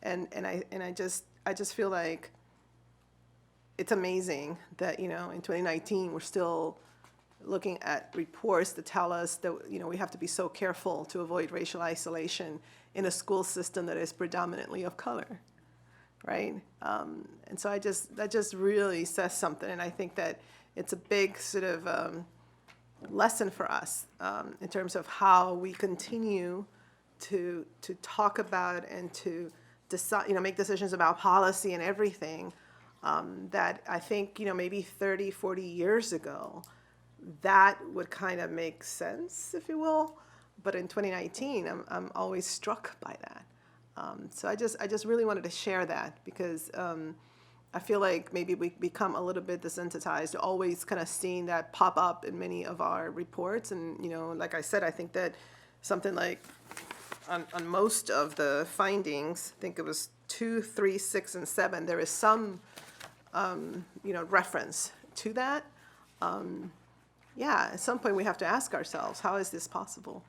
And I just feel like it's amazing that, in 2019, we're still looking at reports that tell us that, we have to be so careful to avoid racial isolation in a school system that is predominantly of color, right? And so that just really says something, and I think that it's a big sort of lesson for us in terms of how we continue to talk about and to decide, make decisions about policy and everything that I think, maybe 30, 40 years ago, that would kind of make sense, if you will. But in 2019, I'm always struck by that. So I just really wanted to share that because I feel like maybe we become a little bit desensitized to always kind of seeing that pop up in many of our reports. And, like I said, I think that something like on most of the findings, I think it was 2, 3, 6, and 7, there is some, reference to that. At some point we have to ask ourselves, how is this possible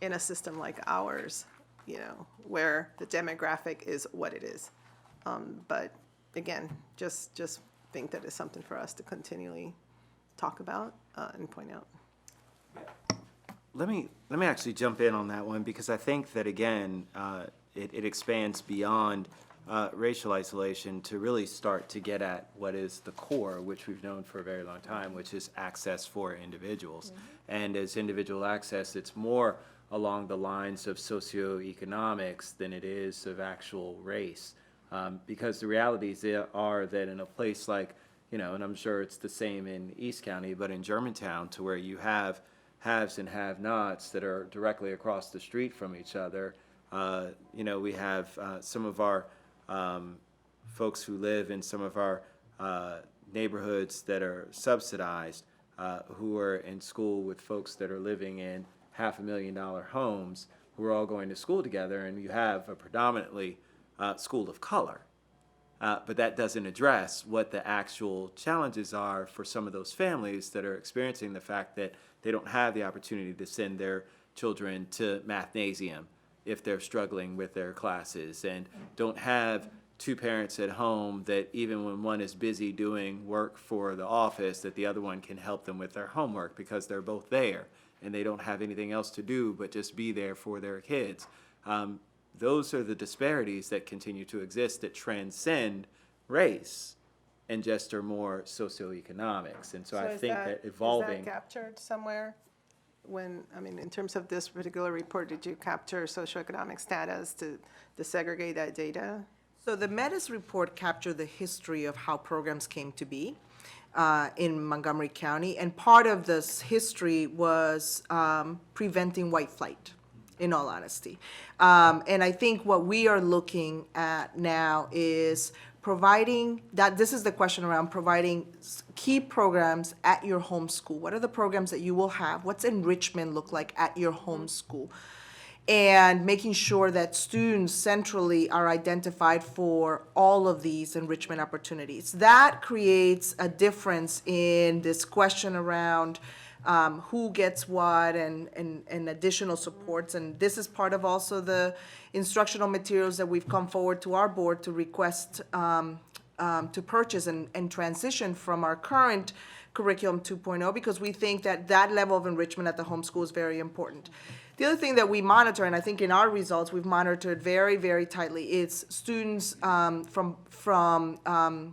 in a system like ours, where the demographic is what it is? But again, just think that it's something for us to continually talk about and point out. Let me actually jump in on that one, because I think that, again, it expands beyond racial isolation to really start to get at what is the core, which we've known for a very long time, which is access for individuals. And as individual access, it's more along the lines of socioeconomics than it is of actual race. Because the realities are that in a place like, and I'm sure it's the same in East County, but in Germantown, to where you have haves and have-nots that are directly across the street from each other, we have some of our folks who live in some of our neighborhoods that are subsidized, who are in school with folks that are living in $500,000 homes, who are all going to school together, and you have a predominantly school of color. But that doesn't address what the actual challenges are for some of those families that are experiencing the fact that they don't have the opportunity to send their children to mathnasium if they're struggling with their classes, and don't have two parents at home that even when one is busy doing work for the office, that the other one can help them with their homework because they're both there and they don't have anything else to do but just be there for their kids. Those are the disparities that continue to exist that transcend race and just are more socioeconomics. And so I think that evolving. Is that captured somewhere? In terms of this particular report, did you capture socioeconomic status to segregate that data? So the METIS report captured the history of how programs came to be in Montgomery County, and part of this history was preventing white flight, in all honesty. And I think what we are looking at now is providing that, this is the question around providing key programs at your home school. What are the programs that you will have? What's enrichment look like at your home school? and making sure that students centrally are identified for all of these enrichment opportunities. That creates a difference in this question around who gets what and additional supports. And this is part of also the instructional materials that we've come forward to our board to request to purchase and transition from our current curriculum 2.0, because we think that that level of enrichment at the home school is very important. The other thing that we monitor, and I think in our results we've monitored very, very tightly, is students from farm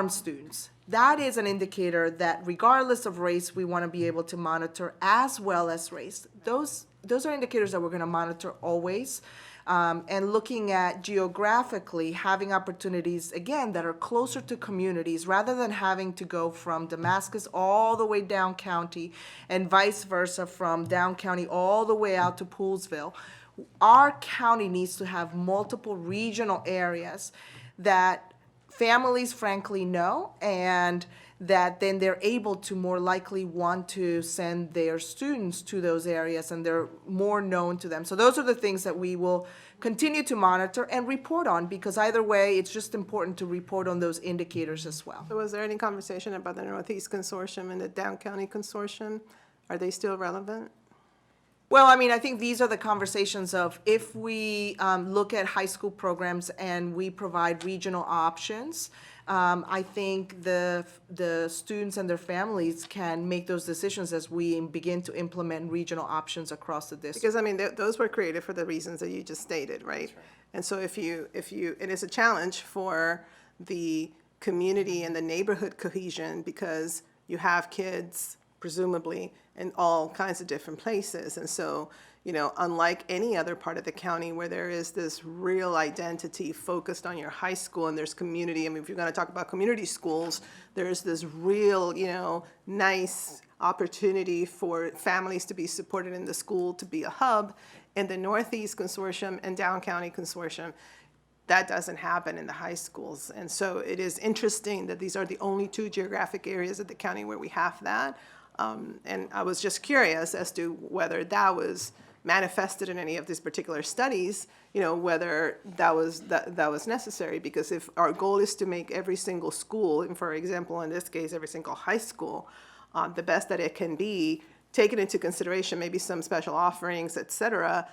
students. That is an indicator that regardless of race, we want to be able to monitor as well as race. Those are indicators that we're going to monitor always. And looking at geographically having opportunities, again, that are closer to communities rather than having to go from Damascus all the way down county and vice versa from down county all the way out to Poolsville. Our county needs to have multiple regional areas that families frankly know, and that then they're able to more likely want to send their students to those areas and they're more known to them. So those are the things that we will continue to monitor and report on, because either way, it's just important to report on those indicators as well. So was there any conversation about the Northeast Consortium and the Down County Consortium? Are they still relevant? Well, I mean, I think these are the conversations of if we look at high school programs and we provide regional options, I think the students and their families can make those decisions as we begin to implement regional options across the district. Because, I mean, those were created for the reasons that you just stated, right? And so if you, it is a challenge for the community and the neighborhood cohesion, because you have kids presumably in all kinds of different places. And so, you know, unlike any other part of the county where there is this real identity focused on your high school and there's community, I mean, if you're going to talk about community schools, there's this real, you know, nice opportunity for families to be supported in the school, to be a hub. In the Northeast Consortium and Down County Consortium, that doesn't happen in the high schools. And so it is interesting that these are the only two geographic areas of the county where we have that. And I was just curious as to whether that was manifested in any of these particular studies, you know, whether that was necessary, because if our goal is to make every single school, and for example, in this case, every single high school, the best that it can be, taken into consideration, maybe some special offerings, et cetera,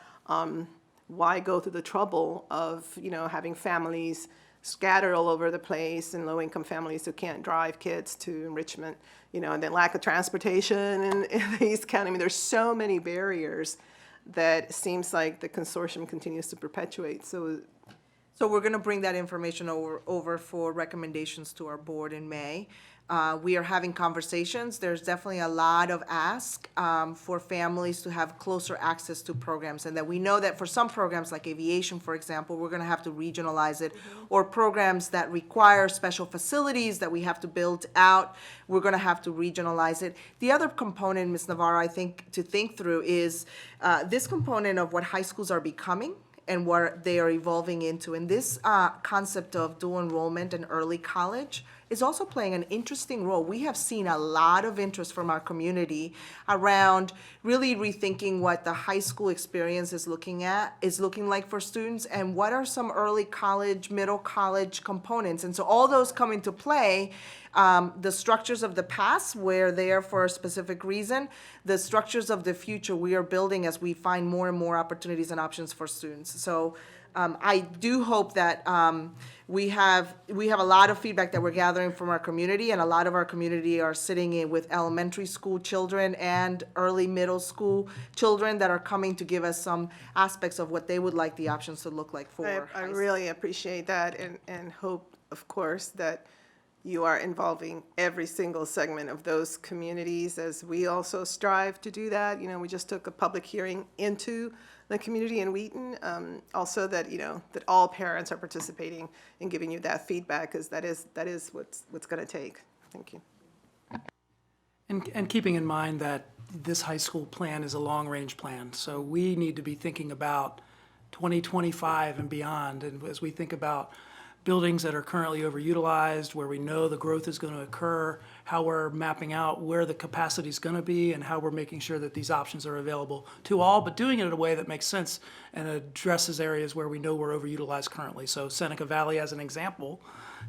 why go through the trouble of, you know, having families scattered all over the place and low-income families who can't drive kids to enrichment, you know, and then lack of transportation in the East County. I mean, there's so many barriers that it seems like the consortium continues to perpetuate. So we're going to bring that information over for recommendations to our board in May. We are having conversations. There's definitely a lot of ask for families to have closer access to programs, and that we know that for some programs like aviation, for example, we're going to have to regionalize it, or programs that require special facilities that we have to build out, we're going to have to regionalize it. The other component, Ms. Navarro, I think to think through is this component of what high schools are becoming and what they are evolving into. And this concept of dual enrollment and early college is also playing an interesting role. We have seen a lot of interest from our community around really rethinking what the high school experience is looking like for students, and what are some early college, middle college components. And so all those come into play. The structures of the past were there for a specific reason. The structures of the future we are building as we find more and more opportunities and options for students. So I do hope that we have a lot of feedback that we're gathering from our community, and a lot of our community are sitting in with elementary school children and early middle school children that are coming to give us some aspects of what they would like the options to look like for I really appreciate that, and hope, of course, that you are involving every single segment of those communities as we also strive to do that. You know, we just took a public hearing into the community in Wheaton. Also that, you know, that all parents are participating in giving you that feedback, because that is what's going to take. Thank you. And keeping in mind that this high school plan is a long-range plan, so we need to be thinking about 2025 and beyond. And as we think about buildings that are currently overutilized, where we know the growth is going to occur, how we're mapping out where the capacity is going to be, and how we're making sure that these options are available to all, but doing it in a way that makes sense and addresses areas where we know we're overutilized currently. So Seneca Valley, as an example,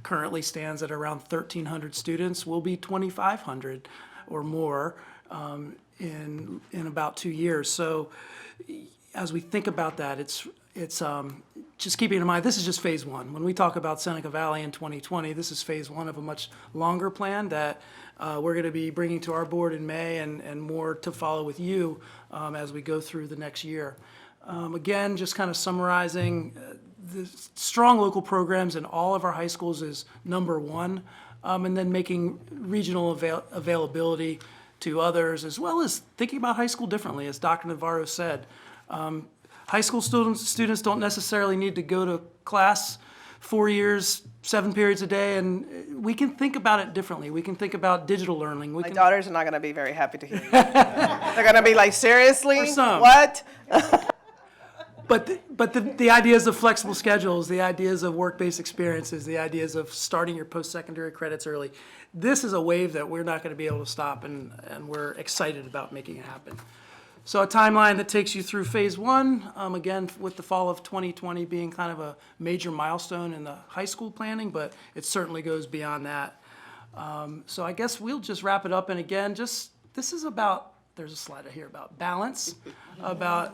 currently stands at around 1,300 students, will be 2,500 or more in about 2 years. So as we think about that, it's just keeping in mind, this is just phase one. When we talk about Seneca Valley in 2020, this is phase one of a much longer plan that we're going to be bringing to our board in May and more to follow with you as we go through the next year. Again, just kind of summarizing, the strong local programs in all of our high schools is number one, and then making regional availability to others, as well as thinking about high school differently, as Dr. Navarro said. High school students don't necessarily need to go to class 4 years, 7 periods a day, and we can think about it differently. We can think about digital learning. My daughters are not going to be very happy to hear you. They're going to be like, seriously? For some. What? But the ideas of flexible schedules, the ideas of work-based experiences, the ideas of starting your post-secondary credits early, this is a wave that we're not going to be able to stop, and we're excited about making it happen. So a timeline that takes you through phase one, again, with the fall of 2020 being kind of a major milestone in the high school planning, but it certainly goes beyond that. So I guess we'll just wrap it up, and again, this is about, there's a slide here about balance, about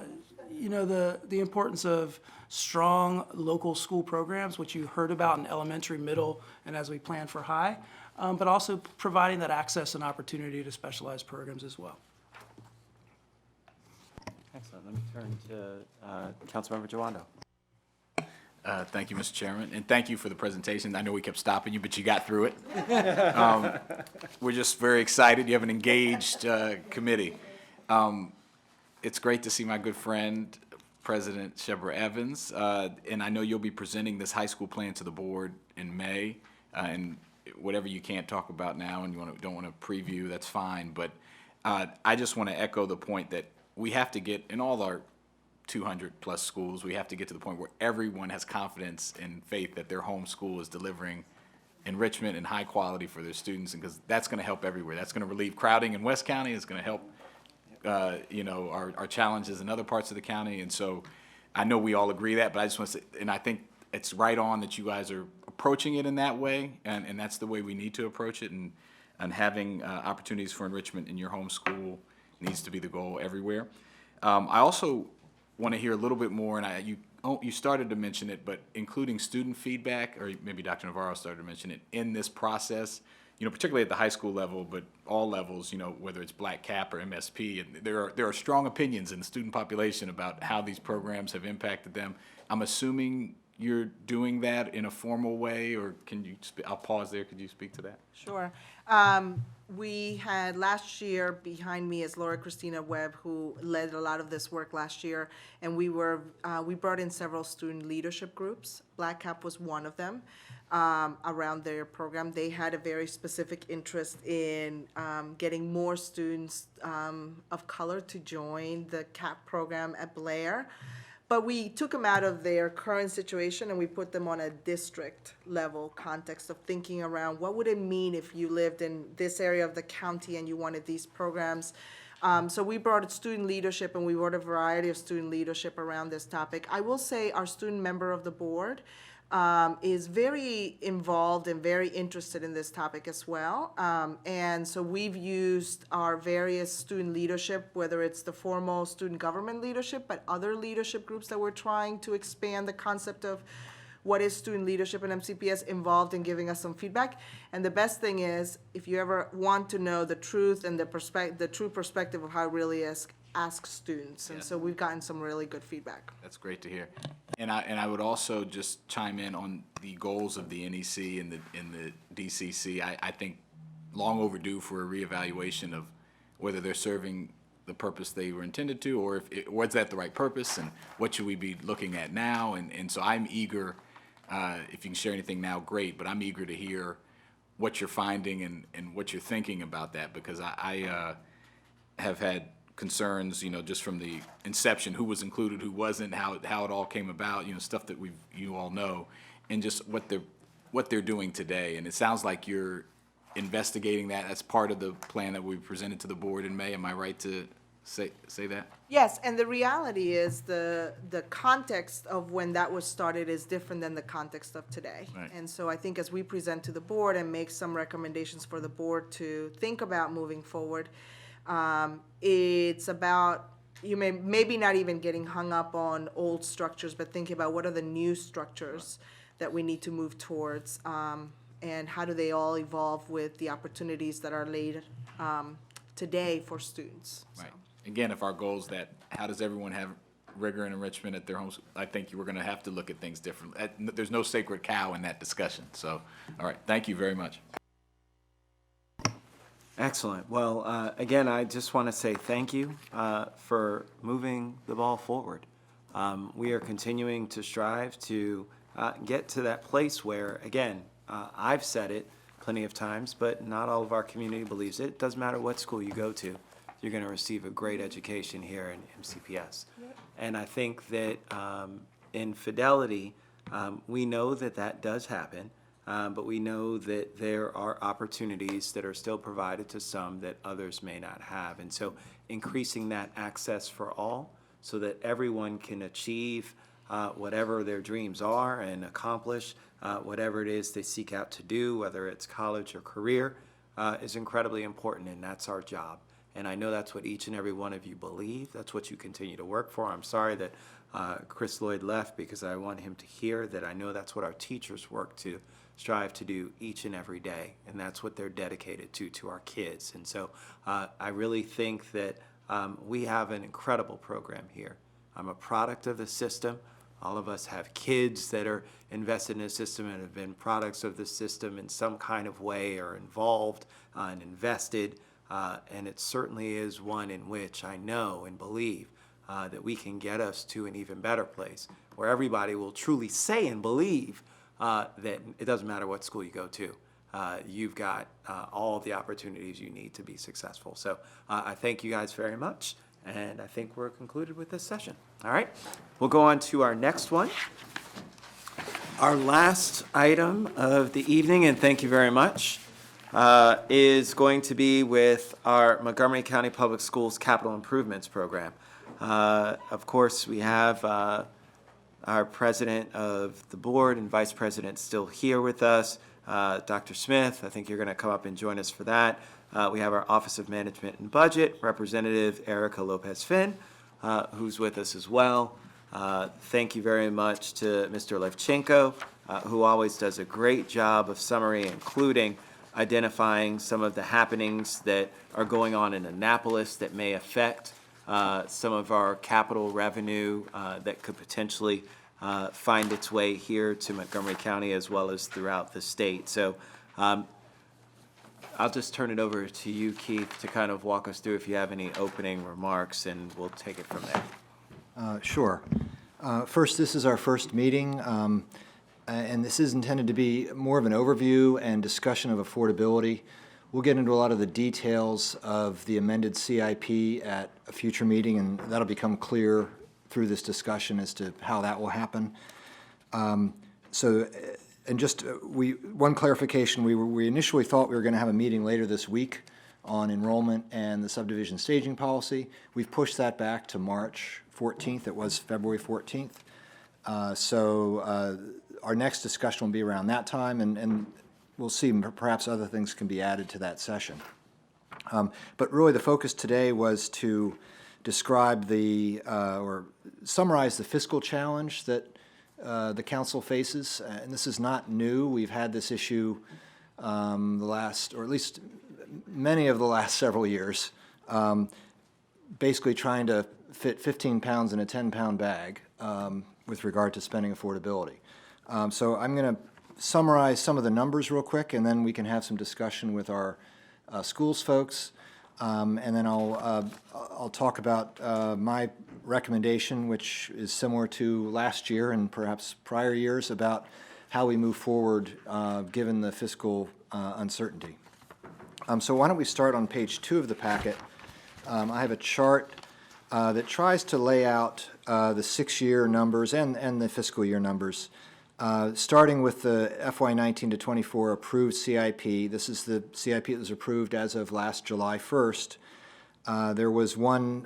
the importance of strong local school programs, which you heard about in elementary, middle, and as we plan for high, but also providing that access and opportunity to specialized programs as well. Excellent. Let me turn to Councilmember Jawando. Thank you, Mr. Chairman, and thank you for the presentation. I know we kept stopping you, but you got through it. We're just very excited. You have an engaged committee. It's great to see my good friend, President Shebra Evans, and I know you'll be presenting this high school plan to the board in May, and whatever you can't talk about now and you don't want to preview, that's fine, but I just want to echo the point that we have to get, in all our 200-plus schools, we have to get to the point where everyone has confidence and faith that their home school is delivering enrichment and high quality for their students, and because that's going to help everywhere. That's going to relieve crowding in West County. It's going to help our challenges in other parts of the county, and so I know we all agree that, but I just want to say, and I think it's right on that you guys are approaching it in that way, and that's the way we need to approach it, and having opportunities for enrichment in your home school needs to be the goal everywhere. I also want to hear a little bit more, and you started to mention it, but including student feedback, or maybe Dr. Navarro started to mention it, in this process, particularly at the high school level, but all levels, whether it's Black CAP or MSP, and there are strong opinions in the student population about how these programs have impacted them. I'm assuming you're doing that in a formal way, or I'll pause there, could you speak to that? Sure. We had last year, behind me is Laura Christina Webb, who led a lot of this work last year, and we brought in several student leadership groups. Black Cap was one of them, around their program. They had a very specific interest in getting more students of color to join the CAP program at Blair. But we took them out of their current situation and we put them on a district level context of thinking around what would it mean if you lived in this area of the county and you wanted these programs. So we brought student leadership, and we brought a variety of student leadership around this topic. I will say our student member of the board is very involved and very interested in this topic as well. And so we've used our various student leadership, whether it's the formal student government leadership, but other leadership groups that we're trying to expand the concept of what is student leadership and MCPS involved in giving us some feedback. And the best thing is, if you ever want to know the truth and the true perspective of how it really is, ask students. And so we've gotten some really good feedback. That's great to hear. And I would also just chime in on the goals of the NEC and the DCC. I think long overdue for a reevaluation of whether they're serving the purpose they were intended to, or was that the right purpose, and what should we be looking at now? And so I'm eager, if you can share anything now, great, but I'm eager to hear what you're finding and what you're thinking about that, because I have had concerns, just from the inception, who was included, who wasn't, how it all came about, stuff that you all know. in just what they're doing today. And it sounds like you're investigating that as part of the plan that we presented to the board in May. Am I right to say that? Yes, and the reality is the context of when that was started is different than the context of today. Right. And so I think as we present to the board and make some recommendations for the board to think about moving forward, it's about, you may, maybe not even getting hung up on old structures, but thinking about what are the new structures that we need to move towards, and how do they all evolve with the opportunities that are laid today for students. So. Right. Again, if our goal is that, how does everyone have rigor and enrichment at their homes? I think you were going to have to look at things differently. There's no sacred cow in that discussion. So, all right, thank you very much. Excellent. Well, again, I just want to say thank you for moving the ball forward. We are continuing to strive to get to that place where, again, I've said it plenty of times, but not all of our community believes it. It doesn't matter what school you go to, you're going to receive a great education here in MCPS. And I think that in Fidelity, we know that that does happen. But we know that there are opportunities that are still provided to some that others may not have. And so increasing that access for all so that everyone can achieve whatever their dreams are and accomplish whatever it is they seek out to do, whether it's college or career, is incredibly important, and that's our job. And I know that's what each and every one of you believe. That's what you continue to work for. I'm sorry that Chris Lloyd left, because I want him to hear that I know that's what our teachers work to strive to do each and every day, and that's what they're dedicated to our kids. And so I really think that we have an incredible program here. I'm a product of the system. All of us have kids that are invested in the system and have been products of the system in some kind of way, or involved and invested. And it certainly is one in which I know and believe that we can get us to an even better place, where everybody will truly say and believe that it doesn't matter what school you go to. You've got all the opportunities you need to be successful. So I thank you guys very much, and I think we're concluded with this session. All right, we'll go on to our next one. Our last item of the evening, and thank you very much, is going to be with our Montgomery County Public Schools Capital Improvements Program. Of course, we have our president of the board and vice president still here with us, Dr. Smith. I think you're going to come up and join us for that. We have our Office of Management and Budget, Representative Erica Lopez-Finn, who's with us as well. Thank you very much to Mr. Levchenko, who always does a great job of summary, including identifying some of the happenings that are going on in Annapolis that may affect some of our capital revenue that could potentially find its way here to Montgomery County as well as throughout the state. So I'll just turn it over to you, Keith, to kind of walk us through if you have any opening remarks, and we'll take it from there. Sure. First, this is our first meeting, and this is intended to be more of an overview and discussion of affordability. We'll get into a lot of the details of the amended CIP at a future meeting, and that'll become clear through this discussion as to how that will happen. And just one clarification, we initially thought we were going to have a meeting later this week on enrollment and the subdivision staging policy. We've pushed that back to March 14th. It was February 14th. Our next discussion will be around that time, and we'll see, perhaps other things can be added to that session. But really the focus today was to describe or summarize the fiscal challenge that the council faces. And this is not new. We've had this issue the last, or at least many of the last several years, basically trying to fit 15 pounds in a 10-pound bag with regard to spending affordability. So I'm going to summarize some of the numbers real quick, and then we can have some discussion with our schools folks. And then I'll talk about my recommendation, which is similar to last year and perhaps prior years, about how we move forward given the fiscal uncertainty. So why don't we start on page 2 of the packet. I have a chart that tries to lay out the 6-year numbers and the fiscal year numbers Starting with the FY 19 to 24 approved CIP, this is the CIP that was approved as of last July 1st. There was one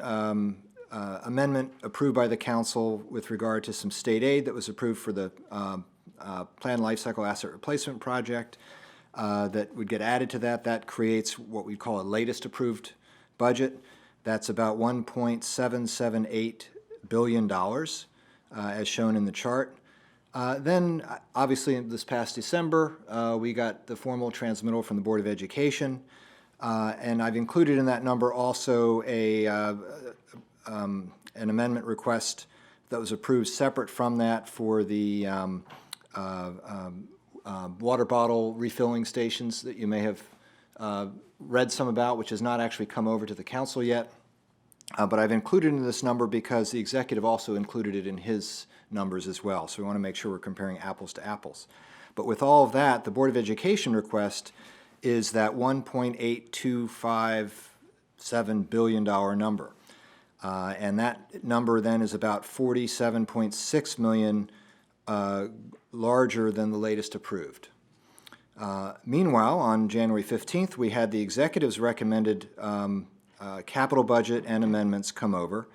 amendment approved by the council with regard to some state aid that was approved for the Planned Lifecycle Asset Replacement Project that would get added to that. That creates what we call a latest approved budget. That's about $1.778 billion, as shown in the chart. Then, obviously, this past December, we got the formal transmittal from the Board of Education, and I've included in that number also an amendment request that was approved separate from that for the water bottle refilling stations that you may have read some about, which has not actually come over to the council yet. But I've included in this number because the executive also included it in his numbers as well. So we want to make sure we're comparing apples to apples. But with all of that, the Board of Education request is that $1.8257 billion number. And that number then is about $47.6 million larger than the latest approved. Meanwhile, on January 15th, we had the executive's recommended capital budget and amendments come over.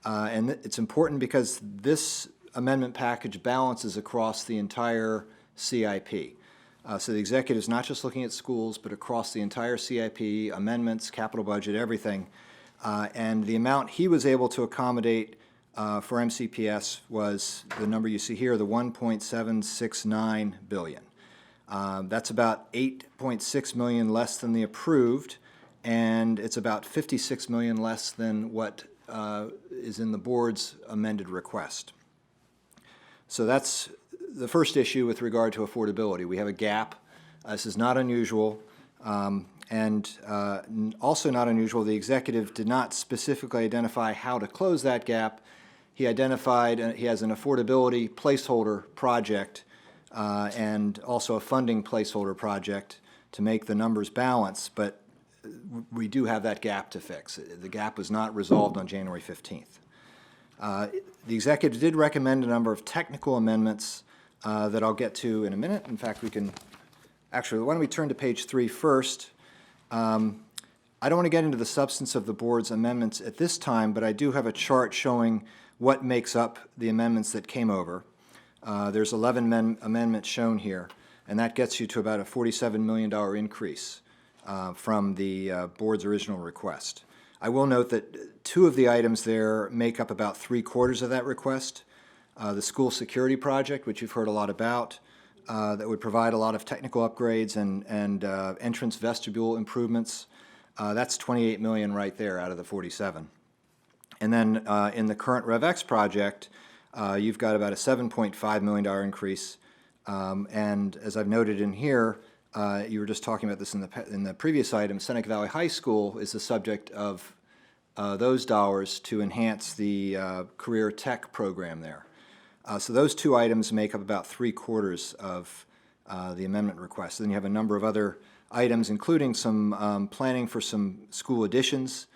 And it's important because this amendment package balances across the entire CIP. So the executive's not just looking at schools, but across the entire CIP, amendments, capital budget, everything. And the amount he was able to accommodate for MCPS was the number you see here, the $1.769 billion. That's about $8.6 million less than the approved, and it's about $56 million less than what is in the board's amended request. So that's the first issue with regard to affordability. We have a gap. This is not unusual. And also not unusual, the executive did not specifically identify how to close that gap. He identified he has an affordability placeholder project and also a funding placeholder project to make the numbers balance, but we do have that gap to fix. The gap was not resolved on January 15th. The executive did recommend a number of technical amendments that I'll get to in a minute. In fact, we can actually, why don't we turn to page 3 first. I don't want to get into the substance of the board's amendments at this time, but I do have a chart showing what makes up the amendments that came over. There's 11 amendments shown here, and that gets you to about a $47 million increase from the board's original request. I will note that 2 of the items there make up about 3/4 of that request. The school security project, which you've heard a lot about, that would provide a lot of technical upgrades and entrance vestibule improvements. That's $28 million right there out of the 47. And then in the current RevX project, you've got about a $7.5 million increase. And as I've noted in here, you were just talking about this in the previous item, Seneca Valley High School is the subject of those dollars to enhance the career tech program there. So those 2 items make up about 3/4 of the amendment request. Then you have a number of other items, including some planning for some school additions.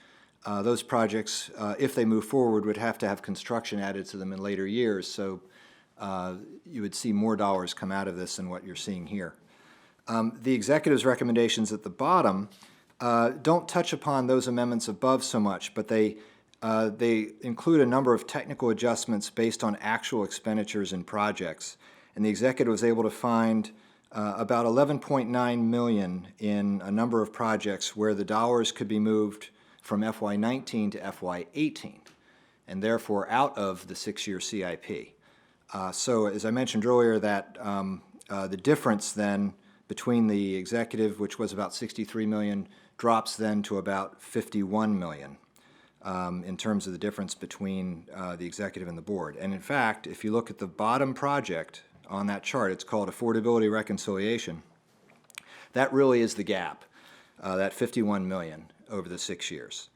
Those projects, if they move forward, would have to have construction added to them in later years. So you would see more dollars come out of this than what you're seeing here. The executive's recommendations at the bottom don't touch upon those amendments above so much, but they include a number of technical adjustments based on actual expenditures in projects. And the executive was able to find about $11.9 million in a number of projects where the dollars could be moved from FY19 to FY18, and therefore out of the 6-year CIP. So as I mentioned earlier, that the difference then between the executive, which was about $63 million, drops then to about $51 million. In terms of the difference between the executive and the board. And in fact, if you look at the bottom project on that chart, it's called Affordability Reconciliation. That really is the gap, that $51 million over the 6 years.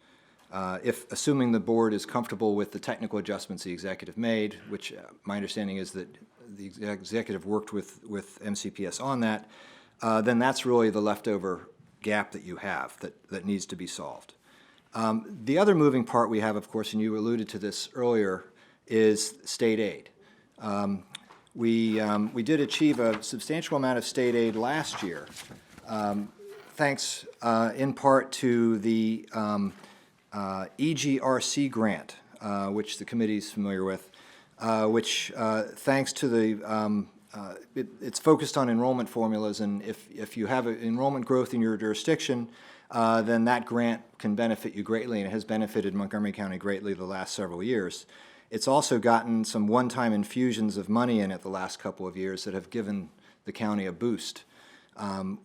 If, assuming the board is comfortable with the technical adjustments the executive made, which my understanding is that the executive worked with MCPS on that, then that's really the leftover gap that you have that needs to be solved. The other moving part we have, of course, and you alluded to this earlier, is state aid. we did achieve a substantial amount of state aid last year, thanks in part to the EGRC grant, which the committee is familiar with, which thanks to the it's focused on enrollment formulas, and if you have enrollment growth in your jurisdiction, then that grant can benefit you greatly, and it has benefited Montgomery County greatly the last several years. It's also gotten some one-time infusions of money in it the last couple of years that have given the county a boost.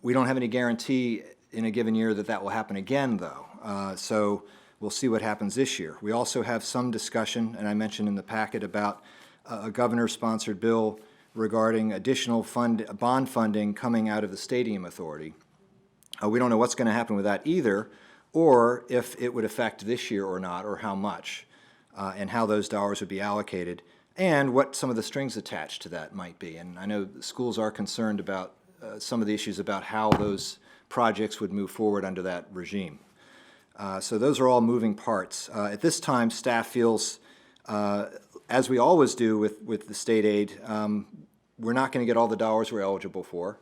We don't have any guarantee in a given year that that will happen again, though, so we'll see what happens this year. We also have some discussion, and I mentioned in the packet, about a governor-sponsored bill regarding additional bond funding coming out of the Stadium Authority. We don't know what's going to happen with that either, or if it would affect this year or not, or how much, and how those dollars would be allocated, and what some of the strings attached to that might be. And I know the schools are concerned about some of the issues about how those projects would move forward under that regime. So those are all moving parts. At this time, staff feels, as we always do with the state aid, we're not going to get all the dollars we're eligible for.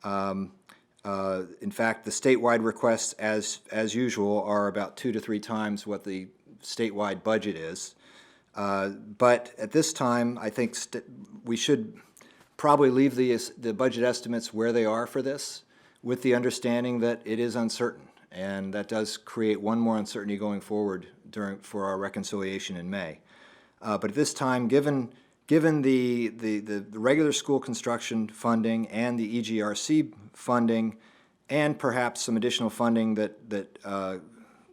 In fact, the statewide requests, as usual, are about 2 to 3 times what the statewide budget is. But at this time, I think we should probably leave the budget estimates where they are for this, with the understanding that it is uncertain, and that does create one more uncertainty going forward for our reconciliation in May. But at this time, given the regular school construction funding and the EGRC funding, and perhaps some additional funding that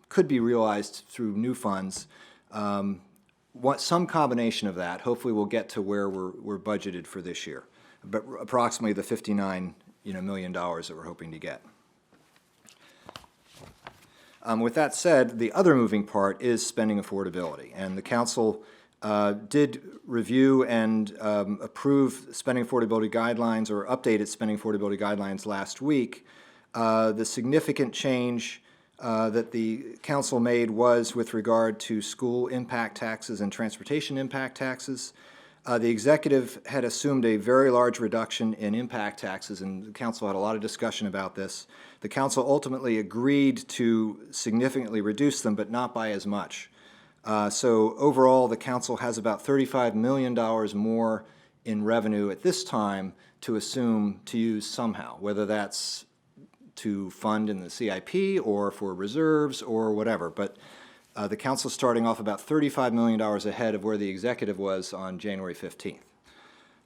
could be realized through new funds, some combination of that, hopefully we'll get to where we're budgeted for this year, but approximately the $59 million that we're hoping to get. With that said, the other moving part is spending affordability, and the council did review and approve spending affordability guidelines, or updated spending affordability guidelines last week. The significant change that the council made was with regard to school impact taxes and transportation impact taxes. The executive had assumed a very large reduction in impact taxes, and the council had a lot of discussion about this. The council ultimately agreed to significantly reduce them, but not by as much. So overall, the council has about $35 million more in revenue at this time to assume to use somehow, whether that's to fund in the CIP or for reserves or whatever. But the council's starting off about $35 million ahead of where the executive was on January 15th.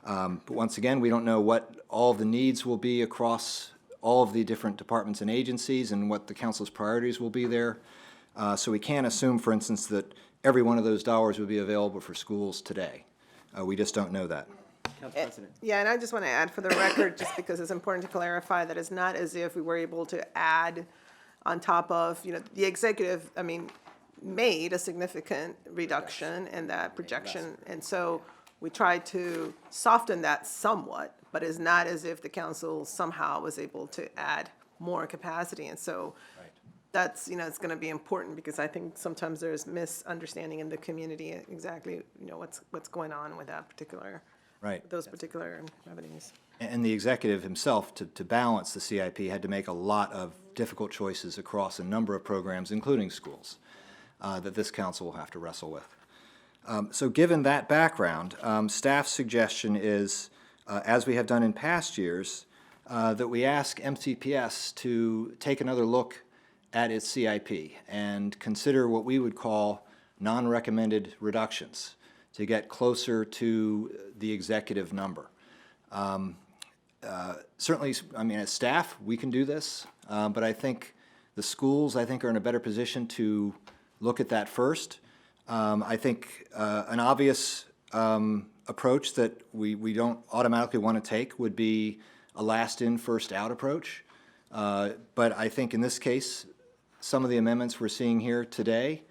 But once again, we don't know what all the needs will be across all of the different departments and agencies and what the council's priorities will be there. So we can't assume, for instance, that every one of those dollars would be available for schools today. We just don't know that. Council President. Yeah, and I just want to add for the record, just because it's important to clarify, that it's not as if we were able to add on top of, the executive, made a significant reduction in that projection. And so we tried to soften that somewhat, but it's not as if the council somehow was able to add more capacity. And so that's, it's going to be important, because I think sometimes there's misunderstanding in the community exactly, what's going on with that particular, those particular revenues. And the executive himself, to balance the CIP, had to make a lot of difficult choices across a number of programs, including schools, that this council will have to wrestle with. So given that background, staff's suggestion is, as we have done in past years, that we ask MCPS to take another look at its CIP and consider what we would call non-recommended reductions to get closer to the executive number. Certainly, as staff, we can do this, but I think the schools, are in a better position to look at that first. I think an obvious approach that we don't automatically want to take would be a last in, first out approach. But I think in this case, some of the amendments we're seeing here today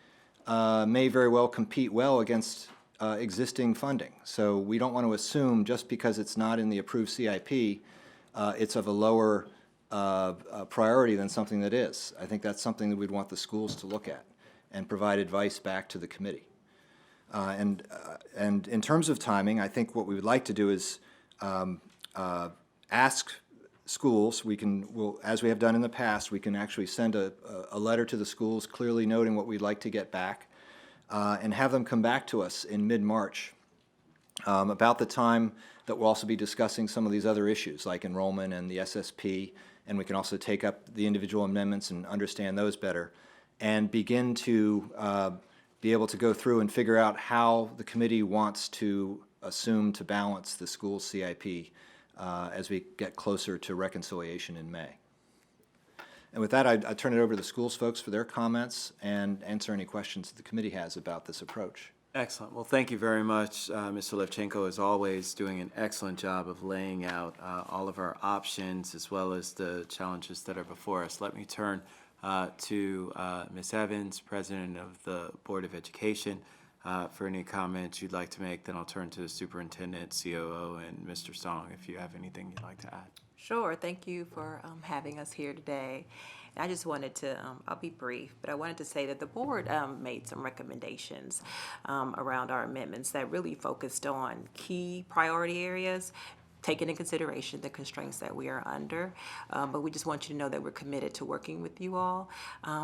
may very well compete well against existing funding. So we don't want to assume just because it's not in the approved CIP, it's of a lower priority than something that is. I think that's something that we'd want the schools to look at and provide advice back to the committee. And in terms of timing, I think what we would like to do is ask schools, as we have done in the past, we can actually send a letter to the schools clearly noting what we'd like to get back, and have them come back to us in mid-March, about the time that we'll also be discussing some of these other issues like enrollment and the SSP, and we can also take up the individual amendments and understand those better, and begin to be able to go through and figure out how the committee wants to assume to balance the school CIP as we get closer to reconciliation in May. And with that, I turn it over to the schools folks for their comments and answer any questions that the committee has about this approach. Excellent. Well, thank you very much, Mr. Levchenko, as always, doing an excellent job of laying out all of our options as well as the challenges that are before us. Let me turn to Ms. Evans, President of the Board of Education, for any comments you'd like to make. Then I'll turn to the Superintendent, COO, and Mr. Song if you have anything you'd like to add. Sure. Thank you for having us here today. And I just wanted to, I'll be brief, but I wanted to say that the board made some recommendations around our amendments that really focused on key priority areas, taking into consideration the constraints that we are under. But we just want you to know that we're committed to working with you all.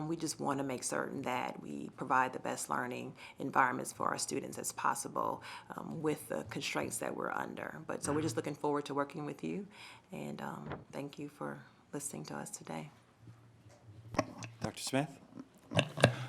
We just want to make certain that we provide the best learning environments for our students as possible with the constraints that we're under. But so we're just looking forward to working with you. And thank you for listening to us today. Dr. Smith?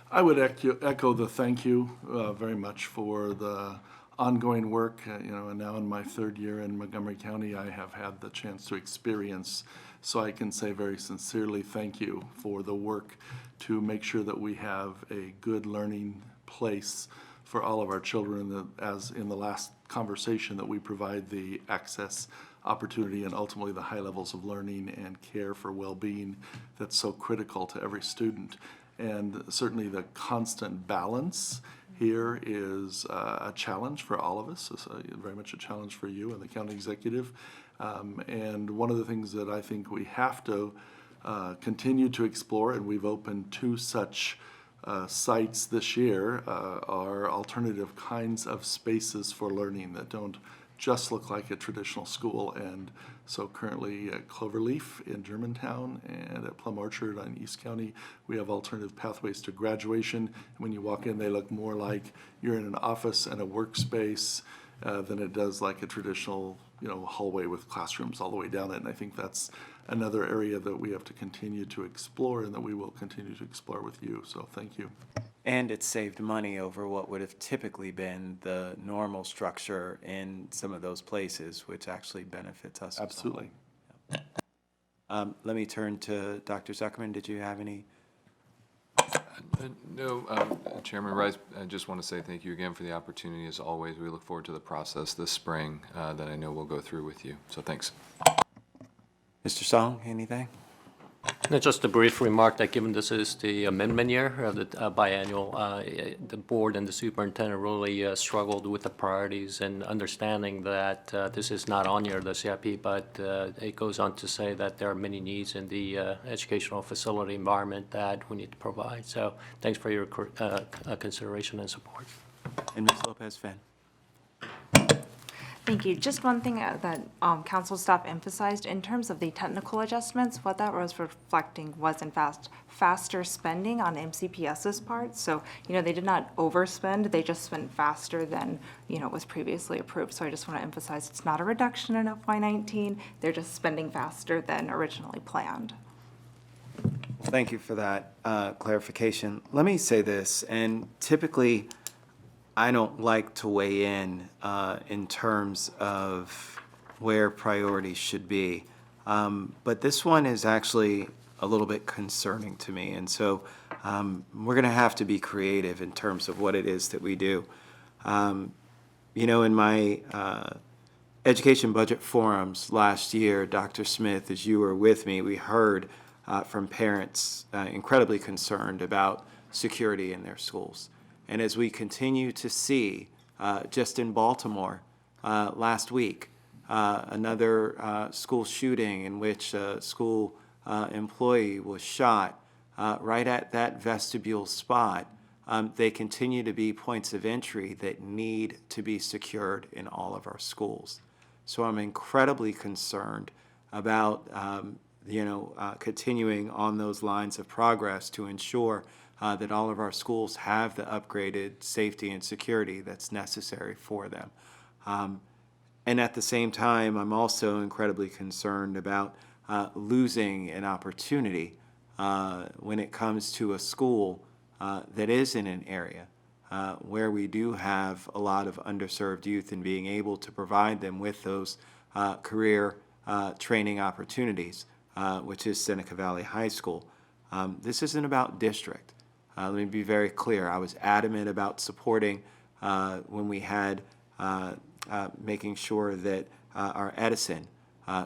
I would echo the thank you very much for the ongoing work. And now in my third year in Montgomery County, I have had the chance to experience, so I can say very sincerely thank you for the work to make sure that we have a good learning place for all of our children, as in the last conversation, that we provide the access, opportunity, and ultimately the high levels of learning and care for well-being that's so critical to every student. And certainly the constant balance here is a challenge for all of us. It's very much a challenge for you and the county executive. And one of the things that I think we have to continue to explore, and we've opened 2 such sites this year, are alternative kinds of spaces for learning that don't just look like a traditional school. And so currently at Cloverleaf in Germantown and at Plum Orchard in East County, we have alternative pathways to graduation. When you walk in, they look more like you're in an office and a workspace than it does like a traditional, hallway with classrooms all the way down it. And I think that's another area that we have to continue to explore and that we will continue to explore with you. So thank you. And it saved money over what would have typically been the normal structure in some of those places, which actually benefits us. Absolutely. Let me turn to Dr. Zuckerman. Did you have any? No, Chairman Rice, I just want to say thank you again for the opportunity. As always, we look forward to the process this spring that I know we'll go through with you. So thanks. Mr. Song, anything? Just a brief remark that given this is the amendment year of the biannual, the board and the superintendent really struggled with the priorities and understanding that this is not on your the CIP, but it goes on to say that there are many needs in the educational facility environment that we need to provide. So thanks for your consideration and support. And Ms. Lopez-Fenn. Thank you. Just one thing that council staff emphasized in terms of the technical adjustments, what that was reflecting was in fact faster spending on MCPS's part. So, they did not overspend, they just spent faster than, was previously approved. So I just want to emphasize it's not a reduction in FY19, they're just spending faster than originally planned. Thank you for that clarification. Let me say this, and typically I don't like to weigh in terms of where priorities should be. But this one is actually a little bit concerning to me. And so we're going to have to be creative in terms of what it is that we do. In my education budget forums last year, Dr. Smith, as you were with me, we heard from parents incredibly concerned about security in their schools. And as we continue to see, just in Baltimore last week, another school shooting in which a school employee was shot right at that vestibule spot, they continue to be points of entry that need to be secured in all of our schools. So I'm incredibly concerned about, continuing on those lines of progress to ensure that all of our schools have the upgraded safety and security that's necessary for them. And at the same time, I'm also incredibly concerned about losing an opportunity when it comes to a school that is in an area where we do have a lot of underserved youth, and being able to provide them with those career training opportunities, which is Seneca Valley High School. This isn't about district. Let me be very clear. I was adamant about supporting when we had making sure that our Edison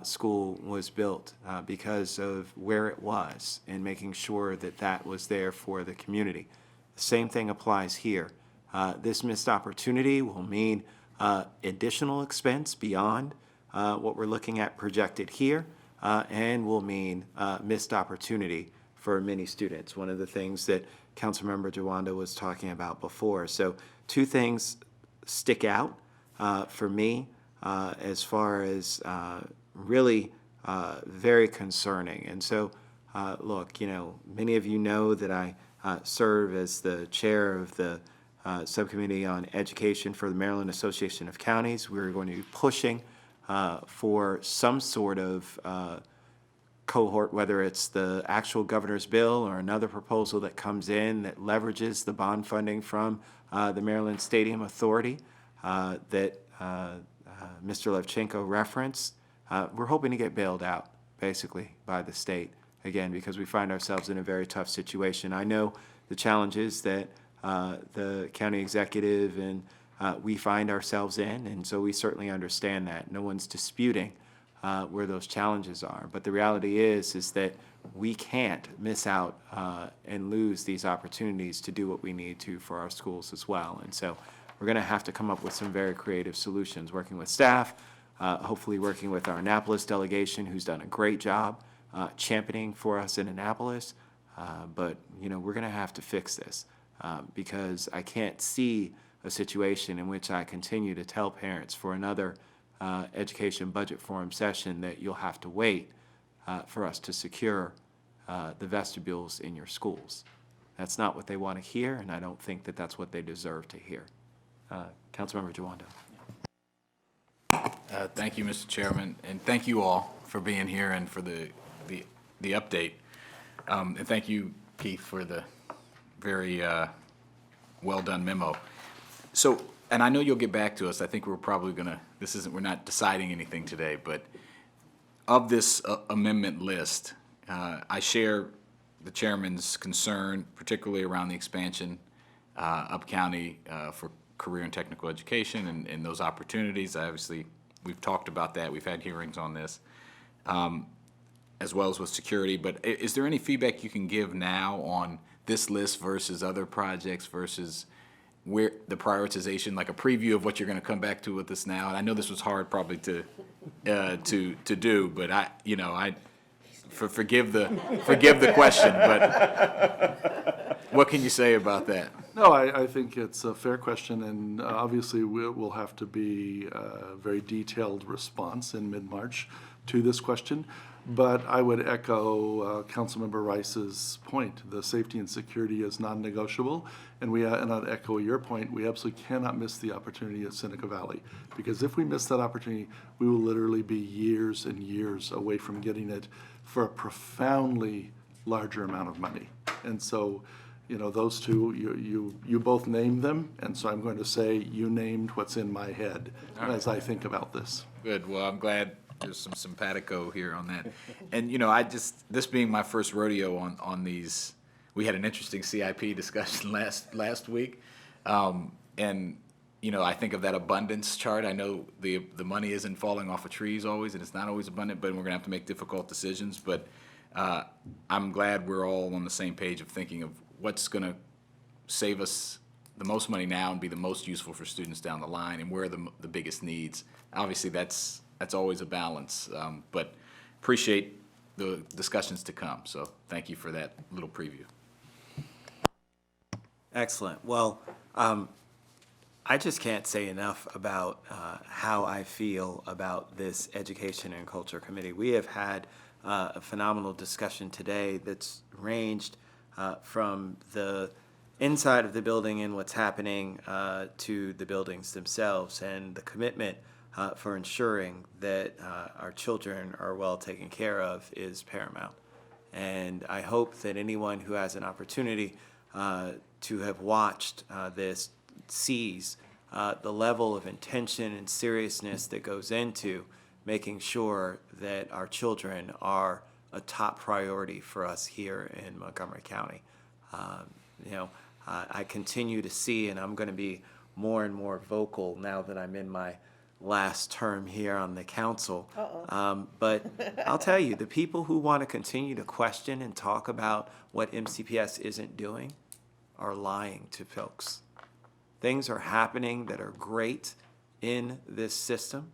school was built because of where it was, and making sure that that was there for the community. The same thing applies here. This missed opportunity will mean additional expense beyond what we're looking at projected here, and will mean missed opportunity for many students. One of the things that Councilmember Jawanda was talking about before. So two things stick out for me as far as really very concerning. And so, look, many of you know that I serve as the chair of the Subcommittee on Education for the Maryland Association of Counties. We're going to be pushing for some sort of cohort, whether it's the actual governor's bill or another proposal that comes in that leverages the bond funding from the Maryland Stadium Authority that Mr. Levchenko referenced. We're hoping to get bailed out, basically, by the state, again, because we find ourselves in a very tough situation. I know the challenges that the county executive and we find ourselves in, and so we certainly understand that. No one's disputing where those challenges are. But the reality is that we can't miss out and lose these opportunities to do what we need to for our schools as well. And so we're going to have to come up with some very creative solutions, working with staff, hopefully working with our Annapolis delegation, who's done a great job championing for us in Annapolis. But, we're going to have to fix this because I can't see a situation in which I continue to tell parents for another education budget forum session that you'll have to wait for us to secure the vestibules in your schools. That's not what they want to hear, and I don't think that that's what they deserve to hear. Councilmember Jawanda. Thank you, Mr. Chairman, and thank you all for being here and for the update. And thank you, Keith, for the very well-done memo. So, and I know you'll get back to us. I think we're probably gonna, we're not deciding anything today, but of this amendment list, I share the chairman's concern, particularly around the expansion up county for career and technical education and those opportunities. Obviously, we've talked about that. We've had hearings on this, as well as with security. But is there any feedback you can give now on this list versus other projects versus where the prioritization, like a preview of what you're going to come back to with this now? And I know this was hard probably to do, but forgive the question, but what can you say about that? No, I think it's a fair question, and obviously we'll have to be a very detailed response in mid-March to this question. But I would echo Councilmember Rice's point. The safety and security is non-negotiable, and I'd echo your point. We absolutely cannot miss the opportunity at Seneca Valley, because if we miss that opportunity, we will literally be years and years away from getting it for a profoundly larger amount of money. And so, those two, you both named them, and so I'm going to say you named what's in my head as I think about this. Good. Well, I'm glad there's some simpatico here on that. And, this being my first rodeo on these, we had an interesting CIP discussion last week. And, I think of that abundance chart. I know the money isn't falling off of trees always, and it's not always abundant, but we're gonna have to make difficult decisions. But I'm glad we're all on the same page of thinking of what's gonna save us the most money now and be the most useful for students down the line, and where are the biggest needs. Obviously, that's always a balance, but appreciate the discussions to come. So thank you for that little preview. Excellent. Well, I just can't say enough about how I feel about this Education and Culture Committee. We have had a phenomenal discussion today that's ranged from the inside of the building and what's happening to the buildings themselves, and the commitment for ensuring that our children are well taken care of is paramount. And I hope that anyone who has an opportunity to have watched this sees the level of intention and seriousness that goes into making sure that our children are a top priority for us here in Montgomery County. I continue to see, and I'm going to be more and more vocal now that I'm in my last term here on the council. But I'll tell you, the people who want to continue to question and talk about what MCPS isn't doing are lying to folks. Things are happening that are great in this system.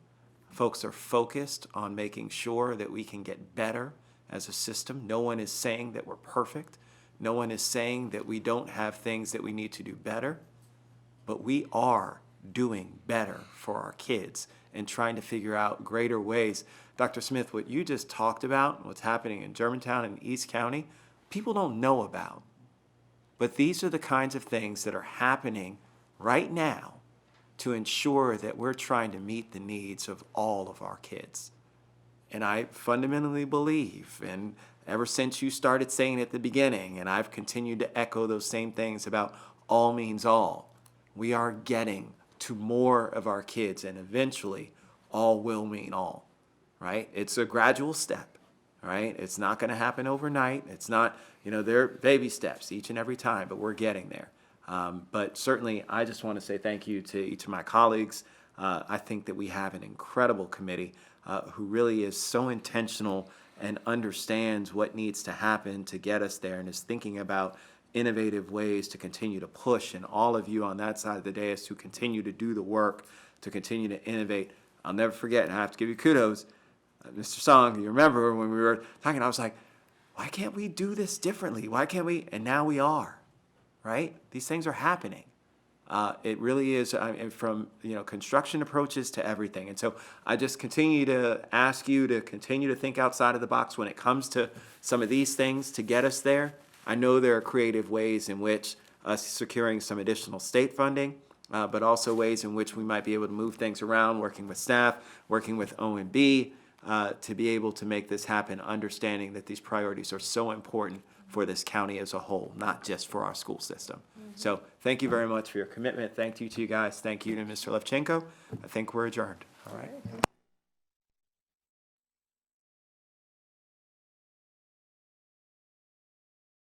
Folks are focused on making sure that we can get better as a system. No one is saying that we're perfect. No one is saying that we don't have things that we need to do better. But we are doing better for our kids and trying to figure out greater ways. Dr. Smith, what you just talked about, what's happening in Germantown and East County, people don't know about. But these are the kinds of things that are happening right now to ensure that we're trying to meet the needs of all of our kids. And I fundamentally believe, and ever since you started saying it at the beginning, and I've continued to echo those same things about all means all, we are getting to more of our kids, and eventually all will mean all, right? It's a gradual step, right? It's not going to happen overnight. It's not, they're baby steps each and every time, but we're getting there. But certainly, I just want to say thank you to each of my colleagues. I think that we have an incredible committee who really is so intentional and understands what needs to happen to get us there and is thinking about innovative ways to continue to push, and all of you on that side of the dais who continue to do the work, to continue to innovate. I'll never forget, and I have to give you kudos, Mr. Song, you remember when we were talking, I was like, why can't we do this differently? Why can't we? And now we are, right? These things are happening. It really is, from construction approaches to everything. And so I just continue to ask you to continue to think outside of the box when it comes to some of these things to get us there. I know there are creative ways in which securing some additional state funding, but also ways in which we might be able to move things around, working with staff, working with OMB, to be able to make this happen, understanding that these priorities are so important for this county as a whole, not just for our school system. So thank you very much for your commitment. Thank you to you guys. Thank you to Mr. Levchenko. I think we're adjourned. All right.